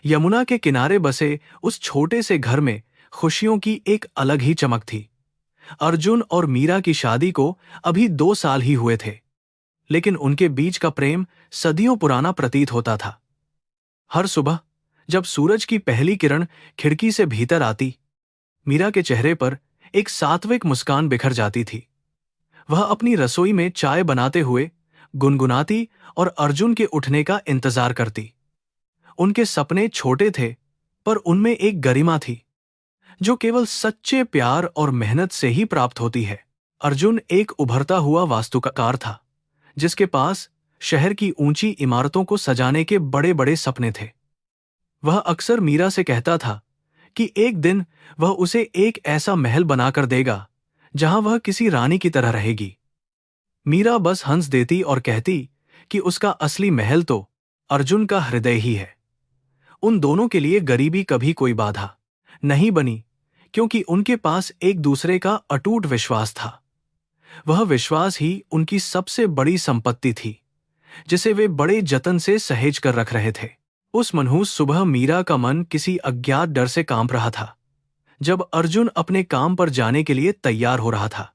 यमुना के किनारे बसे उस छोटे से घर में खुशियों की एक अलग ही चमक थी। अर्जुन और मीरा की शादी को अभी 2 साल ही हुए थे, लेकिन उनके बीच का प्रेम सदियों पुराना प्रतीत होता था। हर सुबह जब सूरज की पहली किरण खिड़की से भीतर आती, मीरा के चेहरे पर एक सात्विक मुस्कान बिखर जाती थी। वह अपनी रसोई में चाय बनाते हुए गुनगुनाती और अर्जुन के उठने का इंतजार करती। उनके सपने छोटे थे, पर उनमें एक गरिमा थी जो केवल सच्चे प्यार और मेहनत से ही प्राप्त होती है। अर्जुन एक उभरता हुआ वास्तुकार था, जिसके पास शहर की ऊंची इमारतों को सजाने के बड़े बड़े सपने थे। वह अक्सर मीरा से कहता था कि एक दिन वह उसे एक ऐसा महल बनाकर देगा जहां वह किसी रानी की तरह रहेगी। मीरा बस हंस देती और कहती कि उसका असली महल तो अर्जुन का हृदय ही है। उन दोनों के लिए गरीबी कभी कोई बाधा नहीं बनी, क्योंकि उनके पास एक दूसरे का अटूट विश्वास था। वह विश्वास ही उनकी सबसे बड़ी संपत्ति थी, जिसे वे बड़े जतन से सहेज कर रख रहे थे। उस मनहूस सुबह मीरा का मन किसी अज्ञात डर से कांप रहा था। जब अर्जुन अपने काम पर जाने के लिए तैयार हो रहा था,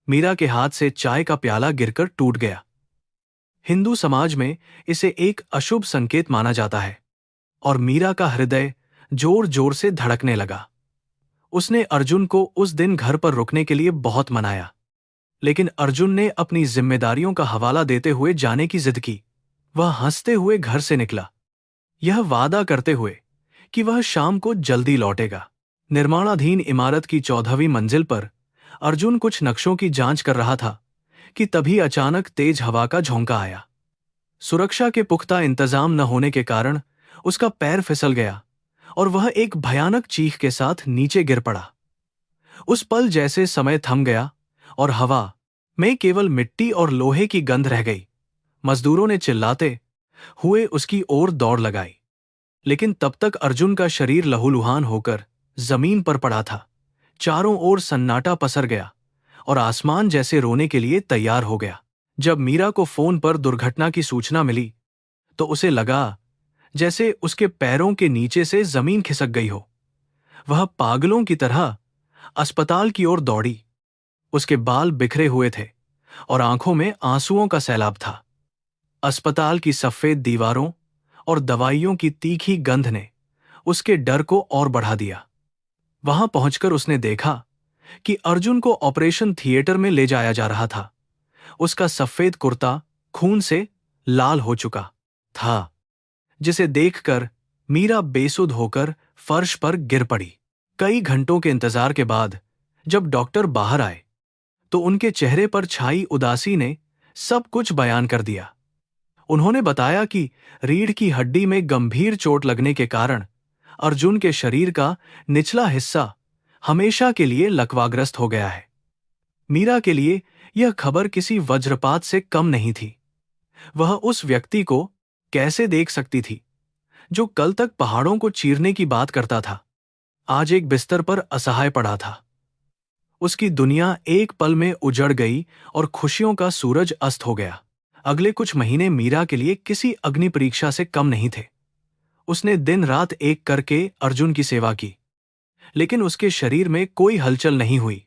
मीरा के हाथ से चाय का प्याला गिरकर टूट गया। हिंदू समाज में इसे एक अशुभ संकेत माना जाता है, और मीरा का हृदय जोर जोर से धड़कने लगा। उसने अर्जुन को उस दिन घर पर रुकने के लिए बहुत मनाया, लेकिन अर्जुन ने अपनी जिम्मेदारियों का हवाला देते हुए जाने की जिद की। वह हंसते हुए घर से निकला, यह वादा करते हुए कि वह शाम को जल्दी लौटेगा। निर्माणाधीन इमारत की 14वीं मंजिल पर अर्जुन कुछ नक्शों की जांच कर रहा था कि तभी अचानक तेज हवा का झोंका आया। सुरक्षा के पुख्ता इंतजाम न होने के कारण उसका पैर फिसल गया और वह एक भयानक चीख के साथ नीचे गिर पड़ा। उस पल जैसे समय थम गया और हवा में केवल मिट्टी और लोहे की गंध रह गई। मजदूरों ने चिल्लाते हुए उसकी ओर दौड़ लगाई, लेकिन तब तक अर्जुन का शरीर लहूलुहान होकर जमीन पर पड़ा था। चारों ओर सन्नाटा पसर गया और आसमान जैसे रोने के लिए तैयार हो गया। जब मीरा को फोन पर दुर्घटना की सूचना मिली, तो उसे लगा जैसे उसके पैरों के नीचे से जमीन खिसक गई हो। वह पागलों की तरह अस्पताल की ओर दौड़ी। उसके बाल बिखरे हुए थे और आंखों में आंसुओं का सैलाब था। अस्पताल की सफेद दीवारों और दवाइयों की तीखी गंध ने उसके डर को और बढ़ा दिया। वहां पहुंचकर उसने देखा कि अर्जुन को ऑपरेशन थिएटर में ले जाया जा रहा था। उसका सफेद कुर्ता खून से लाल हो चुका था, जिसे देखकर मीरा बेसुध होकर फर्श पर गिर पड़ी। कई घंटों के इंतजार के बाद जब डॉक्टर बाहर आए, तो उनके चेहरे पर छाई उदासी ने सब कुछ बयान कर दिया। उन्होंने बताया कि रीढ़ की हड्डी में गंभीर चोट लगने के कारण अर्जुन के शरीर का निचला हिस्सा हमेशा के लिए लकवाग्रस्त हो गया है। मीरा के लिए यह खबर किसी वज्रपात से कम नहीं थी। वह उस व्यक्ति को कैसे देख सकती थी जो कल तक पहाड़ों को चीरने की बात करता था, आज एक बिस्तर पर असहाय पड़ा था। उसकी दुनिया एक पल में उजड़ गई और खुशियों का सूरज अस्त हो गया। अगले कुछ महीने मीरा के लिए किसी अग्नि परीक्षा से कम नहीं थे। उसने दिन रात एक करके अर्जुन की सेवा की, लेकिन उसके शरीर में कोई हलचल नहीं हुई।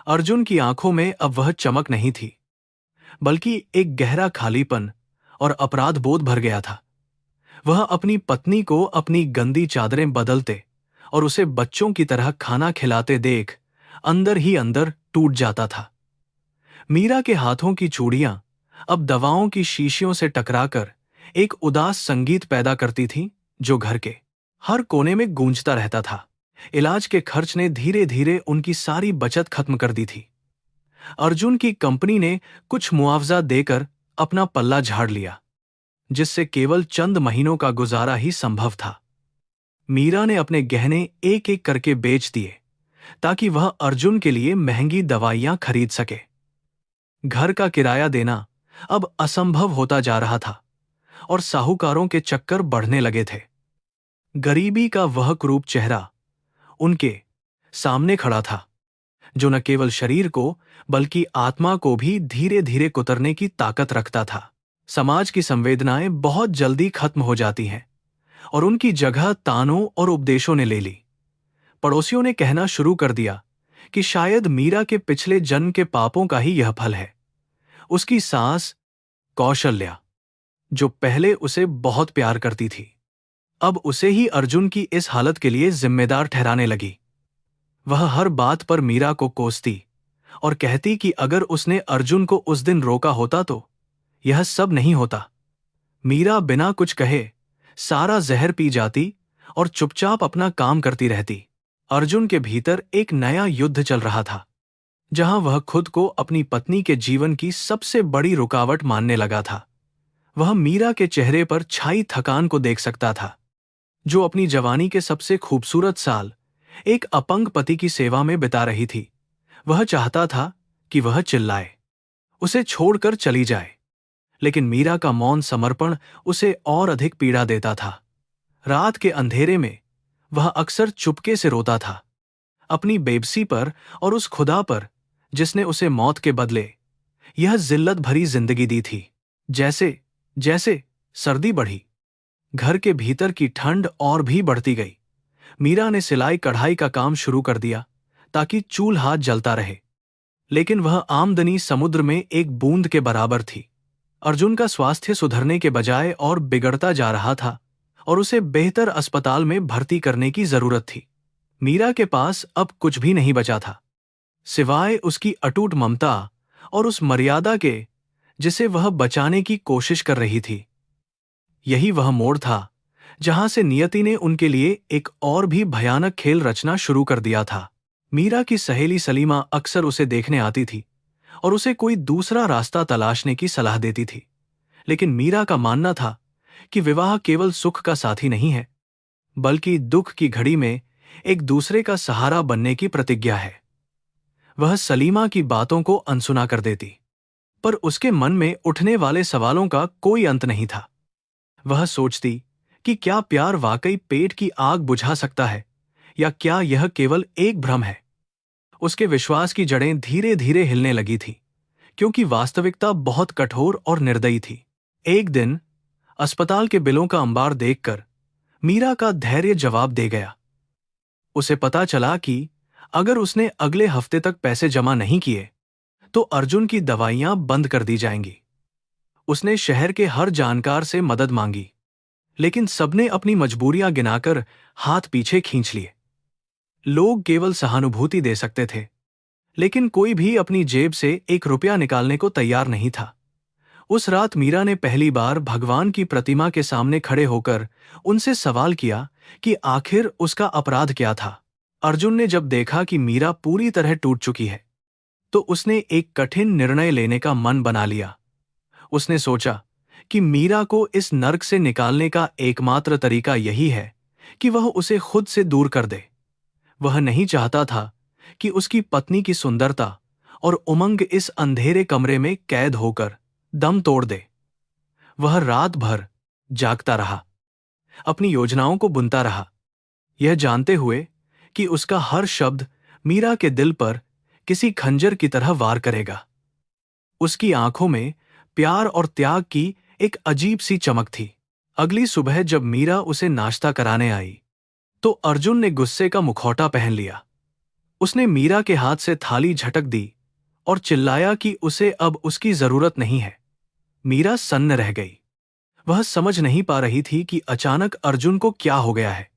अर्जुन की आंखों में अब वह चमक नहीं थी, बल्कि एक गहरा खालीपन और अपराध बोध भर गया था। वह अपनी पत्नी को अपनी गंदी चादरें बदलते और उसे बच्चों की तरह खाना खिलाते देख अंदर ही अंदर टूट जाता था। मीरा के हाथों की चूड़ियां अब दवाओं की शीशियों से टकराकर एक उदास संगीत पैदा करती थीं, जो घर के हर कोने में गूंजता रहता था। इलाज के खर्च ने धीरे धीरे उनकी सारी बचत खत्म कर दी थी। अर्जुन की कंपनी ने कुछ मुआवजा देकर अपना पल्ला झाड़ लिया, जिससे केवल चंद महीनों का गुजारा ही संभव था। मीरा ने अपने गहने एक एक करके बेच दिए ताकि वह अर्जुन के लिए महंगी दवाइयां खरीद सके। घर का किराया देना अब असंभव होता जा रहा था और साहूकारों के चक्कर बढ़ने लगे थे। गरीबी का वह क्रूप चेहरा उनके सामने खड़ा था, जो न केवल शरीर को बल्कि आत्मा को भी धीरे धीरे कुतरने की ताकत रखता था। समाज की संवेदनाएं बहुत जल्दी खत्म हो जाती हैं और उनकी जगह तानों और उपदेशों ने ले ली। पड़ोसियों ने कहना शुरू कर दिया कि शायद मीरा के पिछले जन्म के पापों का ही यह फल है। उसकी सास कौशल्या, जो पहले उसे बहुत प्यार करती थी, अब उसे ही अर्जुन की इस हालत के लिए जिम्मेदार ठहराने लगी। वह हर बात पर मीरा को कोसती और कहती कि अगर उसने अर्जुन को उस दिन रोका होता तो यह सब नहीं होता। मीरा बिना कुछ कहे सारा जहर पी जाती और चुपचाप अपना काम करती रहती। अर्जुन के भीतर एक नया युद्ध चल रहा था, जहां वह खुद को अपनी पत्नी के जीवन की सबसे बड़ी रुकावट मानने लगा था। वह मीरा के चेहरे पर छाई थकान को देख सकता था, जो अपनी जवानी के सबसे खूबसूरत साल एक अपंग पति की सेवा में बिता रही थी। वह चाहता था कि वह चिल्लाए, उसे छोड़कर चली जाए, लेकिन मीरा का मौन समर्पण उसे और अधिक पीड़ा देता था। रात के अंधेरे में वह अक्सर चुपके से रोता था, अपनी बेबसी पर और उस खुदा पर जिसने उसे मौत के बदले यह जिल्लत भरी जिंदगी दी थी। जैसे जैसे सर्दी बढ़ी, घर के भीतर की ठंड और भी बढ़ती गई। मीरा ने सिलाई कढ़ाई का काम शुरू कर दिया ताकि चूल्हा जलता रहे, लेकिन वह आमदनी समुद्र में एक बूंद के बराबर थी। अर्जुन का स्वास्थ्य सुधरने के बजाय और बिगड़ता जा रहा था और उसे बेहतर अस्पताल में भर्ती करने की जरूरत थी। मीरा के पास अब कुछ भी नहीं बचा था, सिवाय उसकी अटूट ममता और उस मर्यादा के जिसे वह बचाने की कोशिश कर रही थी। यही वह मोड़ था जहां से नियति ने उनके लिए एक और भी भयानक खेल रचना शुरू कर दिया था। मीरा की सहेली सलीमा अक्सर उसे देखने आती थी और उसे कोई दूसरा रास्ता तलाशने की सलाह देती थी, लेकिन मीरा का मानना था कि विवाह केवल सुख का साथी नहीं है, बल्कि दुख की घड़ी में एक दूसरे का सहारा बनने की प्रतिज्ञा है। वह सलीमा की बातों को अनसुना कर देती, पर उसके मन में उठने वाले सवालों का कोई अंत नहीं था। वह सोचती कि क्या प्यार वाकई पेट की आग बुझा सकता है, या क्या यह केवल एक भ्रम है। उसके विश्वास की जड़ें धीरे धीरे हिलने लगी थी, क्योंकि वास्तविकता बहुत कठोर और निर्दयी थी। एक दिन अस्पताल के बिलों का अंबार देखकर मीरा का धैर्य जवाब दे गया। उसे पता चला कि अगर उसने अगले हफ्ते तक पैसे जमा नहीं किए तो अर्जुन की दवाइयां बंद कर दी जाएंगी। उसने शहर के हर जानकार से मदद मांगी, लेकिन सबने अपनी मजबूरियां गिनाकर हाथ पीछे खींच लिए। लोग केवल सहानुभूति दे सकते थे, लेकिन कोई भी अपनी जेब से एक रुपया निकालने को तैयार नहीं था। उस रात मीरा ने पहली बार भगवान की प्रतिमा के सामने खड़े होकर उनसे सवाल किया कि आखिर उसका अपराध क्या था। अर्जुन ने जब देखा कि मीरा पूरी तरह टूट चुकी है, तो उसने एक कठिन निर्णय लेने का मन बना लिया। उसने सोचा कि मीरा को इस नर्क से निकालने का एकमात्र तरीका यही है कि वह उसे खुद से दूर कर दे। वह नहीं चाहता था कि उसकी पत्नी की सुंदरता और उमंग इस अंधेरे कमरे में कैद होकर दम तोड़ दे। वह रात भर जागता रहा, अपनी योजनाओं को बुनता रहा, यह जानते हुए कि उसका हर शब्द मीरा के दिल पर किसी खंजर की तरह वार करेगा। उसकी आंखों में प्यार और त्याग की एक अजीब सी चमक थी। अगली सुबह जब मीरा उसे नाश्ता कराने आई, तो अर्जुन ने गुस्से का मुखौटा पहन लिया। उसने मीरा के हाथ से थाली झटक दी और चिल्लाया कि उसे अब उसकी जरूरत नहीं है। मीरा सन्न रह गई। वह समझ नहीं पा रही थी कि अचानक अर्जुन को क्या हो गया है।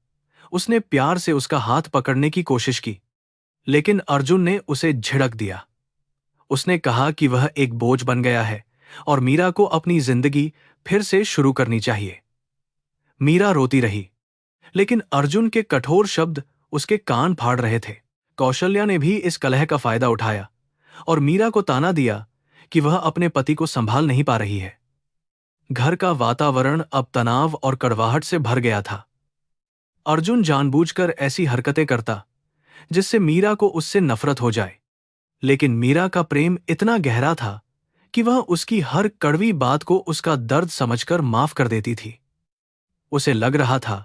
उसने प्यार से उसका हाथ पकड़ने की कोशिश की, लेकिन अर्जुन ने उसे झिड़क दिया। उसने कहा कि वह एक बोझ बन गया है और मीरा को अपनी जिंदगी फिर से शुरू करनी चाहिए। मीरा रोती रही, लेकिन अर्जुन के कठोर शब्द उसके कान फाड़ रहे थे। कौशल्या ने भी इस कलह का फायदा उठाया और मीरा को ताना दिया कि वह अपने पति को संभाल नहीं पा रही है। घर का वातावरण अब तनाव और कड़वाहट से भर गया था। अर्जुन जानबूझकर ऐसी हरकतें करता जिससे मीरा को उससे नफरत हो जाए, लेकिन मीरा का प्रेम इतना गहरा था कि वह उसकी हर कड़वी बात को उसका दर्द समझकर माफ कर देती थी। उसे लग रहा था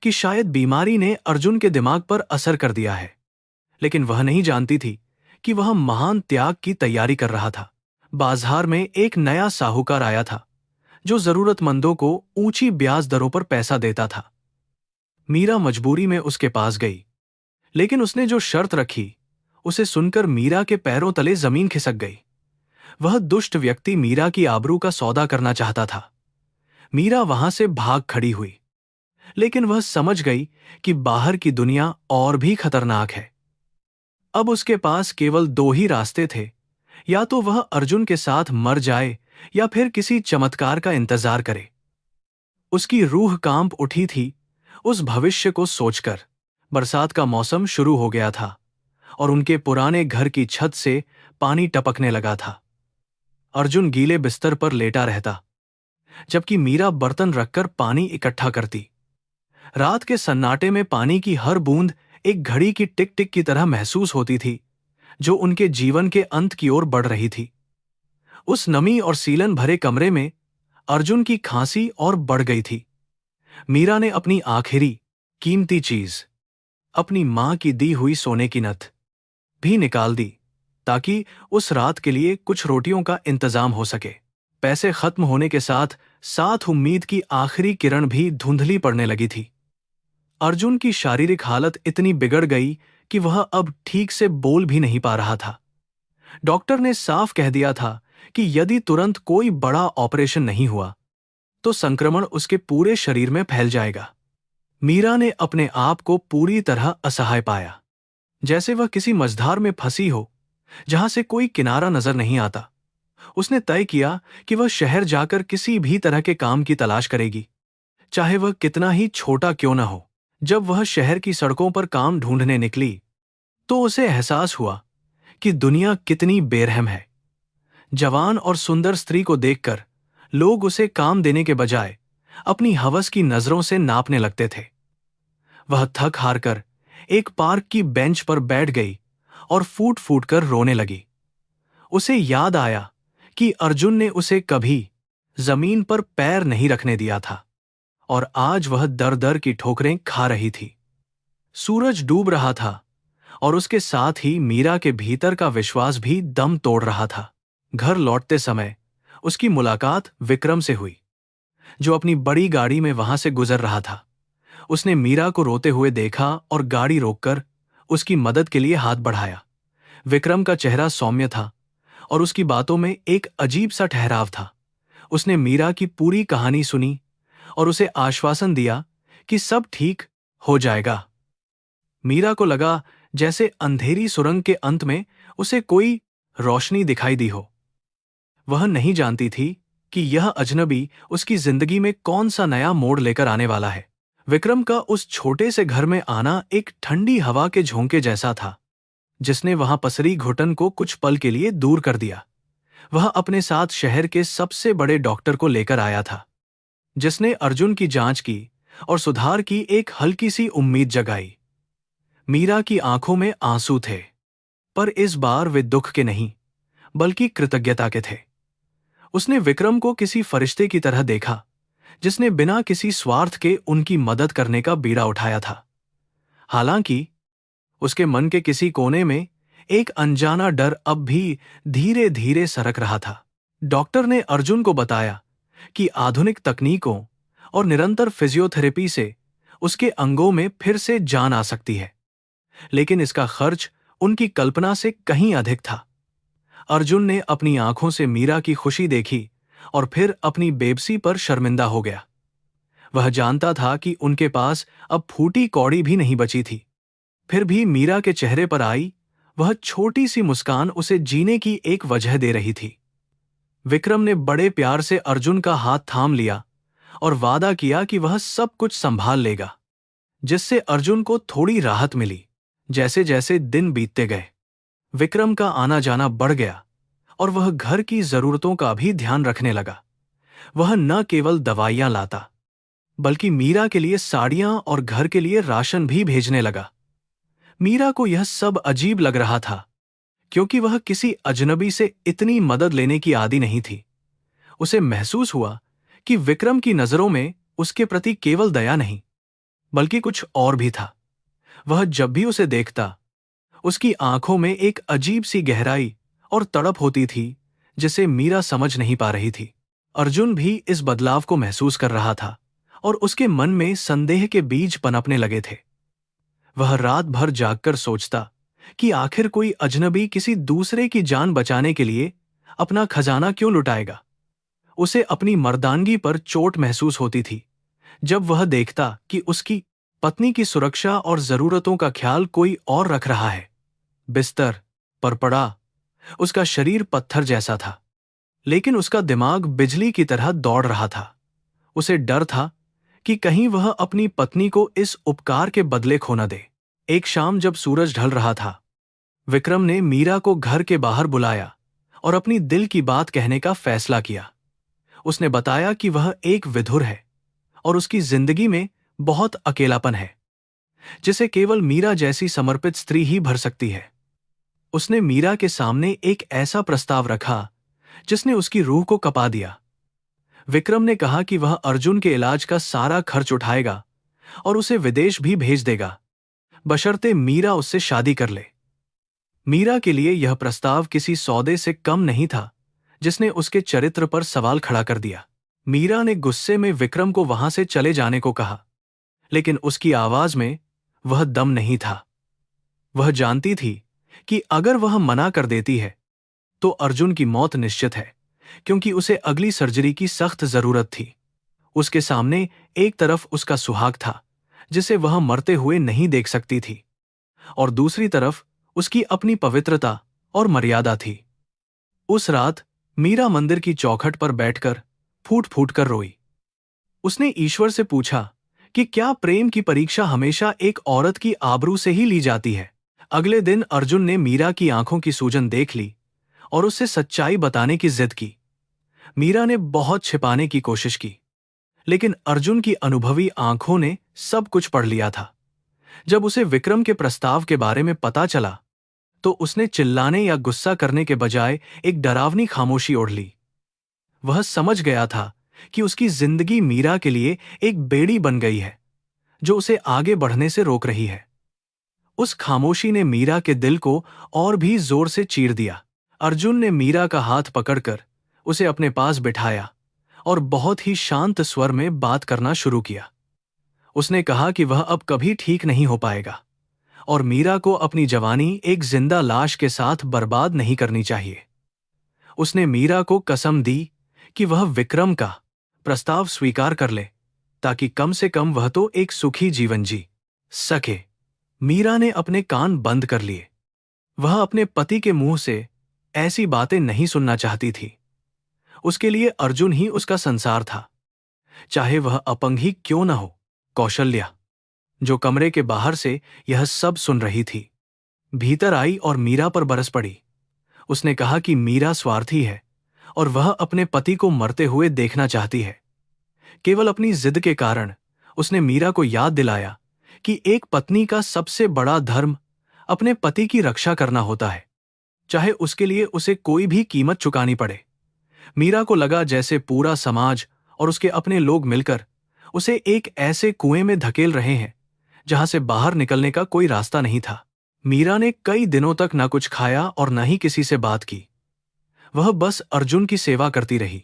कि शायद बीमारी ने अर्जुन के दिमाग पर असर कर दिया है, लेकिन वह नहीं जानती थी कि वह महान त्याग की तैयारी कर रहा था। बाजार में एक नया साहूकार आया था जो जरूरतमंदों को ऊंची ब्याज दरों पर पैसा देता था। मीरा मजबूरी में उसके पास गई, लेकिन उसने जो शर्त रखी उसे सुनकर मीरा के पैरों तले जमीन खिसक गई। वह दुष्ट व्यक्ति मीरा की आबरू का सौदा करना चाहता था। मीरा वहां से भाग खड़ी हुई, लेकिन वह समझ गई कि बाहर की दुनिया और भी खतरनाक है। अब उसके पास केवल दो ही रास्ते थे, या तो वह अर्जुन के साथ मर जाए या फिर किसी चमत्कार का इंतजार करे। उसकी रूह कांप उठी थी उस भविष्य को सोचकर। बरसात का मौसम शुरू हो गया था और उनके पुराने घर की छत से पानी टपकने लगा था। अर्जुन गीले बिस्तर पर लेटा रहता, जबकि मीरा बर्तन रखकर पानी इकट्ठा करती। रात के सन्नाटे में पानी की हर बूंद एक घड़ी की टिक टिक की तरह महसूस होती थी, जो उनके जीवन के अंत की ओर बढ़ रही थी। उस नमी और सीलन भरे कमरे में अर्जुन की खांसी और बढ़ गई थी। मीरा ने अपनी आखिरी कीमती चीज, अपनी मां की दी हुई सोने की नथ भी निकाल दी, ताकि उस रात के लिए कुछ रोटियों का इंतजाम हो सके। पैसे खत्म होने के साथ साथ उम्मीद की आखिरी किरण भी धुंधली पड़ने लगी थी। अर्जुन की शारीरिक हालत इतनी बिगड़ गई कि वह अब ठीक से बोल भी नहीं पा रहा था। डॉक्टर ने साफ कह दिया था कि यदि तुरंत कोई बड़ा ऑपरेशन नहीं हुआ तो संक्रमण उसके पूरे शरीर में फैल जाएगा। मीरा ने अपने आप को पूरी तरह असहाय पाया, जैसे वह किसी मझधार में फंसी हो जहां से कोई किनारा नजर नहीं आता। उसने तय किया कि वह शहर जाकर किसी भी तरह के काम की तलाश करेगी, चाहे वह कितना ही छोटा क्यों न हो। जब वह शहर की सड़कों पर काम ढूंढने निकली तो उसे एहसास हुआ कि दुनिया कितनी बेरहम है। जवान और सुंदर स्त्री को देखकर लोग उसे काम देने के बजाय अपनी हवस की नजरों से नापने लगते थे। वह थक हार कर एक पार्क की बेंच पर बैठ गई और फूट फूट कर रोने लगी। उसे याद आया कि अर्जुन ने उसे कभी जमीन पर पैर नहीं रखने दिया था और आज वह दर दर की ठोकरें खा रही थी। सूरज डूब रहा था और उसके साथ ही मीरा के भीतर का विश्वास भी दम तोड़ रहा था। घर लौटते समय उसकी मुलाकात विक्रम से हुई, जो अपनी बड़ी गाड़ी में वहां से गुजर रहा था। उसने मीरा को रोते हुए देखा और गाड़ी रोककर उसकी मदद के लिए हाथ बढ़ाया। विक्रम का चेहरा सौम्य था और उसकी बातों में एक अजीब सा ठहराव था। उसने मीरा की पूरी कहानी सुनी और उसे आश्वासन दिया कि सब ठीक हो जाएगा। मीरा को लगा जैसे अंधेरी सुरंग के अंत में उसे कोई रोशनी दिखाई दी हो। वह नहीं जानती थी कि यह अजनबी उसकी जिंदगी में कौन सा नया मोड़ लेकर आने वाला है। विक्रम का उस छोटे से घर में आना एक ठंडी हवा के झोंके जैसा था, जिसने वहां पसरी घुटन को कुछ पल के लिए दूर कर दिया। वह अपने साथ शहर के सबसे बड़े डॉक्टर को लेकर आया था, जिसने अर्जुन की जांच की और सुधार की एक हल्की सी उम्मीद जगाई। मीरा की आंखों में आंसू थे, पर इस बार वे दुख के नहीं बल्कि कृतज्ञता के थे। उसने विक्रम को किसी फरिश्ते की तरह देखा, जिसने बिना किसी स्वार्थ के उनकी मदद करने का बीड़ा उठाया था। हालांकि उसके मन के किसी कोने में एक अनजाना डर अब भी धीरे धीरे सरक रहा था। डॉक्टर ने अर्जुन को बताया कि आधुनिक तकनीकों और निरंतर फिजियोथेरेपी से उसके अंगों में फिर से जान आ सकती है, लेकिन इसका खर्च उनकी कल्पना से कहीं अधिक था। अर्जुन ने अपनी आंखों से मीरा की खुशी देखी और फिर अपनी बेबसी पर शर्मिंदा हो गया। वह जानता था कि उनके पास अब फूटी कौड़ी भी नहीं बची थी। फिर भी मीरा के चेहरे पर आई वह छोटी सी मुस्कान उसे जीने की एक वजह दे रही थी। विक्रम ने बड़े प्यार से अर्जुन का हाथ थाम लिया और वादा किया कि वह सब कुछ संभाल लेगा, जिससे अर्जुन को थोड़ी राहत मिली। जैसे जैसे दिन बीतते गए, विक्रम का आना जाना बढ़ गया और वह घर की जरूरतों का भी ध्यान रखने लगा। वह न केवल दवाइयां लाता, बल्कि मीरा के लिए साड़ियां और घर के लिए राशन भी भेजने लगा। मीरा को यह सब अजीब लग रहा था, क्योंकि वह किसी अजनबी से इतनी मदद लेने की आदी नहीं थी। उसे महसूस हुआ कि विक्रम की नजरों में उसके प्रति केवल दया नहीं, बल्कि कुछ और भी था। वह जब भी उसे देखता, उसकी आंखों में एक अजीब सी गहराई और तड़प होती थी, जिसे मीरा समझ नहीं पा रही थी। अर्जुन भी इस बदलाव को महसूस कर रहा था और उसके मन में संदेह के बीज पनपने लगे थे। वह रात भर जागकर सोचता कि आखिर कोई अजनबी किसी दूसरे की जान बचाने के लिए अपना खजाना क्यों लुटाएगा। उसे अपनी मर्दानगी पर चोट महसूस होती थी जब वह देखता कि उसकी पत्नी की सुरक्षा और जरूरतों का ख्याल कोई और रख रहा है। बिस्तर पर पड़ा उसका शरीर पत्थर जैसा था, लेकिन उसका दिमाग बिजली की तरह दौड़ रहा था। उसे डर था कि कहीं वह अपनी पत्नी को इस उपकार के बदले खो न दे। एक शाम जब सूरज ढल रहा था, विक्रम ने मीरा को घर के बाहर बुलाया और अपनी दिल की बात कहने का फैसला किया। उसने बताया कि वह एक विधुर है और उसकी जिंदगी में बहुत अकेलापन है, जिसे केवल मीरा जैसी समर्पित स्त्री ही भर सकती है। उसने मीरा के सामने एक ऐसा प्रस्ताव रखा जिसने उसकी रूह को कपा दिया। विक्रम ने कहा कि वह अर्जुन के इलाज का सारा खर्च उठाएगा और उसे विदेश भी भेज देगा, बशर्ते मीरा उससे शादी कर ले। मीरा के लिए यह प्रस्ताव किसी सौदे से कम नहीं था, जिसने उसके चरित्र पर सवाल खड़ा कर दिया। मीरा ने गुस्से में विक्रम को वहां से चले जाने को कहा, लेकिन उसकी आवाज में वह दम नहीं था। वह जानती थी कि अगर वह मना कर देती है तो अर्जुन की मौत निश्चित है, क्योंकि उसे अगली सर्जरी की सख्त जरूरत थी। उसके सामने एक तरफ उसका सुहाग था, जिसे वह मरते हुए नहीं देख सकती थी, और दूसरी तरफ उसकी अपनी पवित्रता और मर्यादा थी। उस रात मीरा मंदिर की चौखट पर बैठकर फूट फूट कर रोई। उसने ईश्वर से पूछा कि क्या प्रेम की परीक्षा हमेशा एक औरत की आबरू से ही ली जाती है। अगले दिन अर्जुन ने मीरा की आंखों की सूजन देख ली और उससे सच्चाई बताने की जिद की। मीरा ने बहुत छिपाने की कोशिश की, लेकिन अर्जुन की अनुभवी आंखों ने सब कुछ पढ़ लिया था। जब उसे विक्रम के प्रस्ताव के बारे में पता चला तो उसने चिल्लाने या गुस्सा करने के बजाय एक डरावनी खामोशी ओढ़ ली। वह समझ गया था कि उसकी जिंदगी मीरा के लिए एक बेड़ी बन गई है, जो उसे आगे बढ़ने से रोक रही है। उस खामोशी ने मीरा के दिल को और भी जोर से चीर दिया। अर्जुन ने मीरा का हाथ पकड़कर उसे अपने पास बिठाया और बहुत ही शांत स्वर में बात करना शुरू किया। उसने कहा कि वह अब कभी ठीक नहीं हो पाएगा और मीरा को अपनी जवानी एक जिंदा लाश के साथ बर्बाद नहीं करनी चाहिए। उसने मीरा को कसम दी कि वह विक्रम का प्रस्ताव स्वीकार कर ले, ताकि कम से कम वह तो एक सुखी जीवन जी सके। मीरा ने अपने कान बंद कर लिए। वह अपने पति के मुंह से ऐसी बातें नहीं सुनना चाहती थी। उसके लिए अर्जुन ही उसका संसार था, चाहे वह अपंग ही क्यों न हो। कौशल्या, जो कमरे के बाहर से यह सब सुन रही थी, भीतर आई और मीरा पर बरस पड़ी। उसने कहा कि मीरा स्वार्थी है और वह अपने पति को मरते हुए देखना चाहती है। केवल अपनी जिद के कारण उसने मीरा को याद दिलाया कि एक पत्नी का सबसे बड़ा धर्म अपने पति की रक्षा करना होता है, चाहे उसके लिए उसे कोई भी कीमत चुकानी पड़े। मीरा को लगा जैसे पूरा समाज और उसके अपने लोग मिलकर उसे एक ऐसे कुएं में धकेल रहे हैं जहां से बाहर निकलने का कोई रास्ता नहीं था। मीरा ने कई दिनों तक न कुछ खाया और न ही किसी से बात की। वह बस अर्जुन की सेवा करती रही,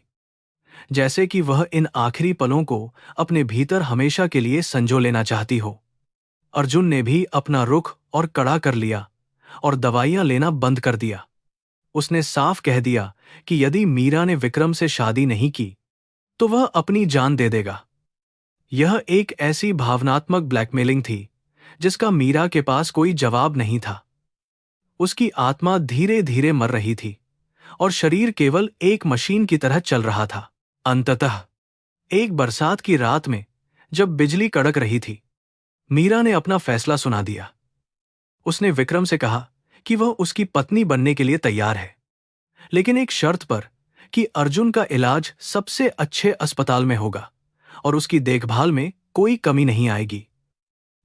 जैसे कि वह इन आखिरी पलों को अपने भीतर हमेशा के लिए संजो लेना चाहती हो। अर्जुन ने भी अपना रुख और कड़ा कर लिया और दवाइयां लेना बंद कर दिया। उसने साफ कह दिया कि यदि मीरा ने विक्रम से शादी नहीं की तो वह अपनी जान दे देगा। यह एक ऐसी भावनात्मक ब्लैकमेलिंग थी जिसका मीरा के पास कोई जवाब नहीं था। उसकी आत्मा धीरे धीरे मर रही थी और शरीर केवल एक मशीन की तरह चल रहा था। अंततः एक बरसात की रात में जब बिजली कड़क रही थी, मीरा ने अपना फैसला सुना दिया। उसने विक्रम से कहा कि वह उसकी पत्नी बनने के लिए तैयार है, लेकिन एक शर्त पर कि अर्जुन का इलाज सबसे अच्छे अस्पताल में होगा और उसकी देखभाल में कोई कमी नहीं आएगी।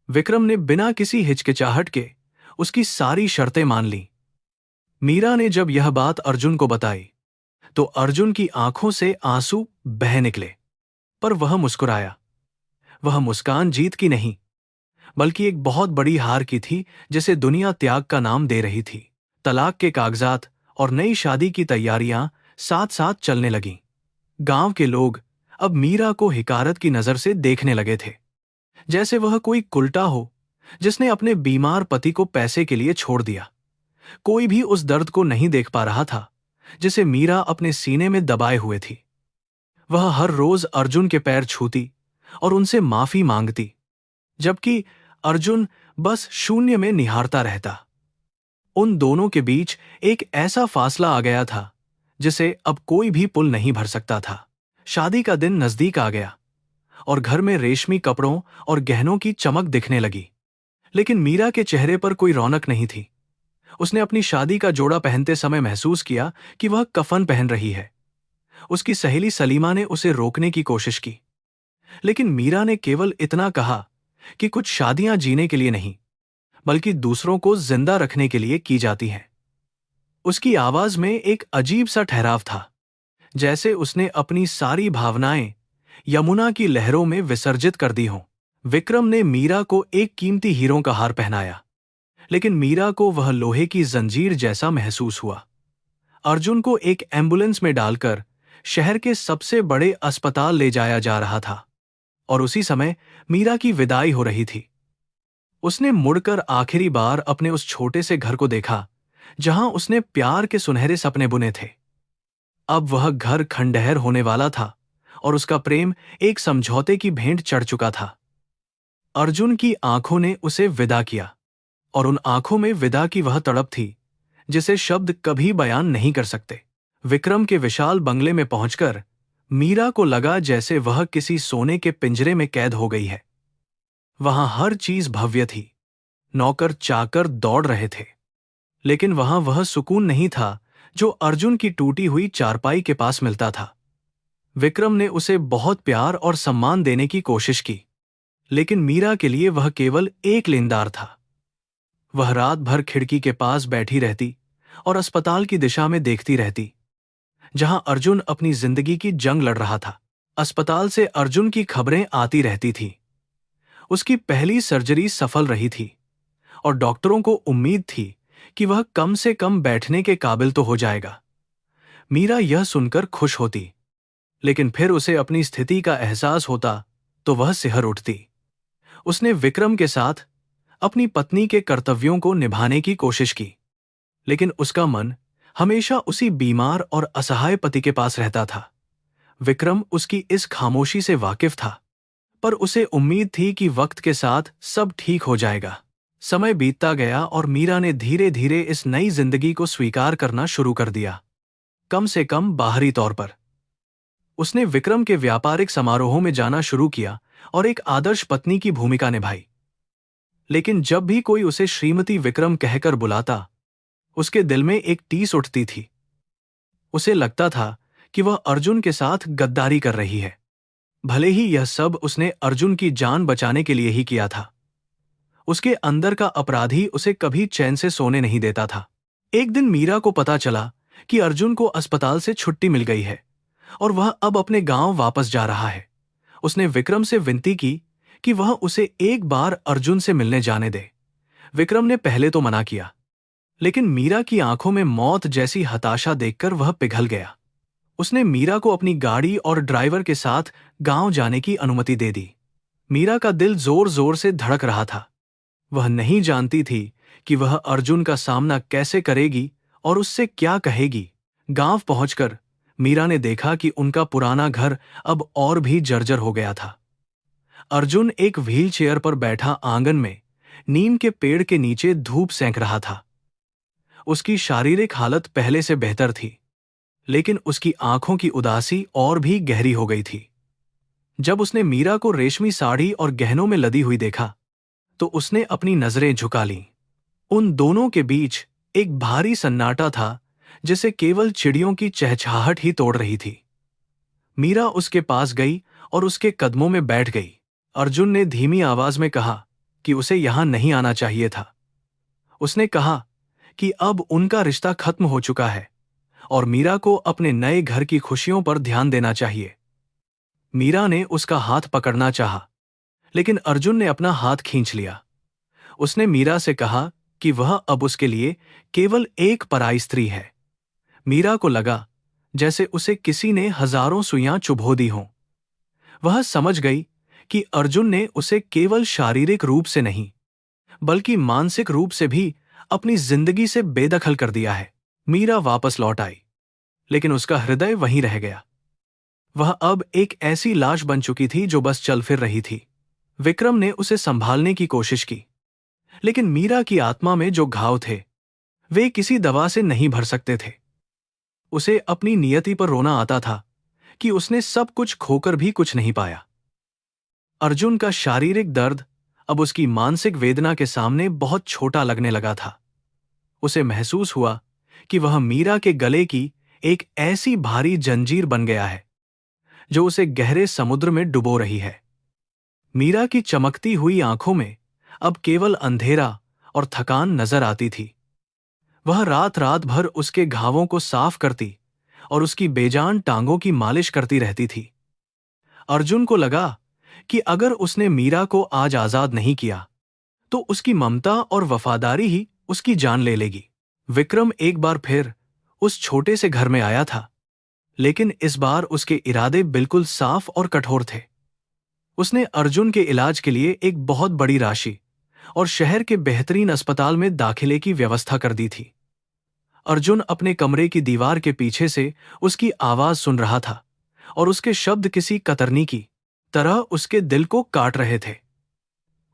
विक्रम ने बिना किसी हिचकिचाहट के उसकी सारी शर्तें मान लीं। मीरा ने जब यह बात अर्जुन को बताई तो अर्जुन की आंखों से आंसू बह निकले, पर वह मुस्कुराया। वह मुस्कान जीत की नहीं, बल्कि एक बहुत बड़ी हार की थी जिसे दुनिया त्याग का नाम दे रही थी। तलाक के कागजात और नई शादी की तैयारियां साथ साथ चलने लगीं। गांव के लोग अब मीरा को हिकारत की नजर से देखने लगे थे, जैसे वह कोई कुलटा हो जिसने अपने बीमार पति को पैसे के लिए छोड़ दिया। कोई भी उस दर्द को नहीं देख पा रहा था जिसे मीरा अपने सीने में दबाए हुए थी। वह हर रोज अर्जुन के पैर छूती और उनसे माफी मांगती, जबकि अर्जुन बस शून्य में निहारता रहता। उन दोनों के बीच एक ऐसा फासला आ गया था जिसे अब कोई भी पुल नहीं भर सकता था। शादी का दिन नजदीक आ गया और घर में रेशमी कपड़ों और गहनों की चमक दिखने लगी, लेकिन मीरा के चेहरे पर कोई रौनक नहीं थी। उसने अपनी शादी का जोड़ा पहनते समय महसूस किया कि वह कफन पहन रही है। उसकी सहेली सलीमा ने उसे रोकने की कोशिश की, लेकिन मीरा ने केवल इतना कहा कि कुछ शादियां जीने के लिए नहीं, बल्कि दूसरों को जिंदा रखने के लिए की जाती हैं। उसकी आवाज में एक अजीब सा ठहराव था, जैसे उसने अपनी सारी भावनाएं यमुना की लहरों में विसर्जित कर दी हों। विक्रम ने मीरा को एक कीमती हीरों का हार पहनाया, लेकिन मीरा को वह लोहे की जंजीर जैसा महसूस हुआ। अर्जुन को एक एम्बुलेंस में डालकर शहर के सबसे बड़े अस्पताल ले जाया जा रहा था, और उसी समय मीरा की विदाई हो रही थी। उसने मुड़कर आखिरी बार अपने उस छोटे से घर को देखा जहां उसने प्यार के सुनहरे सपने बुने थे। अब वह घर खंडहर होने वाला था और उसका प्रेम एक समझौते की भेंट चढ़ चुका था। अर्जुन की आंखों ने उसे विदा किया, और उन आंखों में विदा की वह तड़प थी जिसे शब्द कभी बयान नहीं कर सकते। विक्रम के विशाल बंगले में पहुंचकर मीरा को लगा जैसे वह किसी सोने के पिंजरे में कैद हो गई है। वहां हर चीज भव्य थी, नौकर चाकर दौड़ रहे थे, लेकिन वहां वह सुकून नहीं था जो अर्जुन की टूटी हुई चारपाई के पास मिलता था। विक्रम ने उसे बहुत प्यार और सम्मान देने की कोशिश की, लेकिन मीरा के लिए वह केवल एक लेनदार था। वह रात भर खिड़की के पास बैठी रहती और अस्पताल की दिशा में देखती रहती, जहां अर्जुन अपनी जिंदगी की जंग लड़ रहा था। अस्पताल से अर्जुन की खबरें आती रहती थीं। उसकी पहली सर्जरी सफल रही थी और डॉक्टरों को उम्मीद थी कि वह कम से कम बैठने के काबिल तो हो जाएगा। मीरा यह सुनकर खुश होती, लेकिन फिर उसे अपनी स्थिति का एहसास होता तो वह सिहर उठती। उसने विक्रम के साथ अपनी पत्नी के कर्तव्यों को निभाने की कोशिश की, लेकिन उसका मन हमेशा उसी बीमार और असहाय पति के पास रहता था। विक्रम उसकी इस खामोशी से वाकिफ था, पर उसे उम्मीद थी कि वक्त के साथ सब ठीक हो जाएगा। समय बीतता गया और मीरा ने धीरे धीरे इस नई जिंदगी को स्वीकार करना शुरू कर दिया, कम से कम बाहरी तौर पर। उसने विक्रम के व्यापारिक समारोहों में जाना शुरू किया और एक आदर्श पत्नी की भूमिका निभाई। लेकिन जब भी कोई उसे श्रीमती विक्रम कहकर बुलाता, उसके दिल में एक टीस उठती थी। उसे लगता था कि वह अर्जुन के साथ गद्दारी कर रही है, भले ही यह सब उसने अर्जुन की जान बचाने के लिए ही किया था। उसके अंदर का अपराधी उसे कभी चैन से सोने नहीं देता था। एक दिन मीरा को पता चला कि अर्जुन को अस्पताल से छुट्टी मिल गई है और वह अब अपने गांव वापस जा रहा है। उसने विक्रम से विनती की कि वह उसे एक बार अर्जुन से मिलने जाने दे। विक्रम ने पहले तो मना किया, लेकिन मीरा की आंखों में मौत जैसी हताशा देखकर वह पिघल गया। उसने मीरा को अपनी गाड़ी और ड्राइवर के साथ गांव जाने की अनुमति दे दी। मीरा का दिल जोर जोर से धड़क रहा था। वह नहीं जानती थी कि वह अर्जुन का सामना कैसे करेगी और उससे क्या कहेगी। गांव पहुंचकर मीरा ने देखा कि उनका पुराना घर अब और भी जर्जर हो गया था। अर्जुन एक व्हीलचेयर पर बैठा आंगन में नीम के पेड़ के नीचे धूप सेंक रहा था। उसकी शारीरिक हालत पहले से बेहतर थी, लेकिन उसकी आंखों की उदासी और भी गहरी हो गई थी। जब उसने मीरा को रेशमी साड़ी और गहनों में लदी हुई देखा, तो उसने अपनी नजरें झुका लीं। उन दोनों के बीच एक भारी सन्नाटा था जिसे केवल चिड़ियों की चहचहाहट ही तोड़ रही थी। मीरा उसके पास गई और उसके कदमों में बैठ गई। अर्जुन ने धीमी आवाज में कहा कि उसे यहां नहीं आना चाहिए था। उसने कहा कि अब उनका रिश्ता खत्म हो चुका है और मीरा को अपने नए घर की खुशियों पर ध्यान देना चाहिए। मीरा ने उसका हाथ पकड़ना चाहा, लेकिन अर्जुन ने अपना हाथ खींच लिया। उसने मीरा से कहा कि वह अब उसके लिए केवल एक पराई स्त्री है। मीरा को लगा जैसे उसे किसी ने हजारों सुइयां चुभो दी हों। वह समझ गई कि अर्जुन ने उसे केवल शारीरिक रूप से नहीं बल्कि मानसिक रूप से भी अपनी जिंदगी से बेदखल कर दिया है। मीरा वापस लौट आई, लेकिन उसका हृदय वहीं रह गया। वह अब एक ऐसी लाश बन चुकी थी जो बस चल फिर रही थी। विक्रम ने उसे संभालने की कोशिश की, लेकिन मीरा की आत्मा में जो घाव थे वे किसी दवा से नहीं भर सकते थे। उसे अपनी नियति पर रोना आता था कि उसने सब कुछ खोकर भी कुछ नहीं पाया। अर्जुन का शारीरिक दर्द अब उसकी मानसिक वेदना के सामने बहुत छोटा लगने लगा था। उसे महसूस हुआ कि वह मीरा के गले की एक ऐसी भारी जंजीर बन गया है जो उसे गहरे समुद्र में डुबो रही है। मीरा की चमकती हुई आंखों में अब केवल अंधेरा और थकान नजर आती थी। वह रात रात भर उसके घावों को साफ करती और उसकी बेजान टांगों की मालिश करती रहती थी। अर्जुन को लगा कि अगर उसने मीरा को आज आजाद नहीं किया तो उसकी ममता और वफादारी ही उसकी जान ले लेगी। विक्रम एक बार फिर उस छोटे से घर में आया था, लेकिन इस बार उसके इरादे बिल्कुल साफ और कठोर थे। उसने अर्जुन के इलाज के लिए एक बहुत बड़ी राशि और शहर के बेहतरीन अस्पताल में दाखिले की व्यवस्था कर दी थी। अर्जुन अपने कमरे की दीवार के पीछे से उसकी आवाज सुन रहा था और उसके शब्द किसी कतरनी की तरह उसके दिल को काट रहे थे।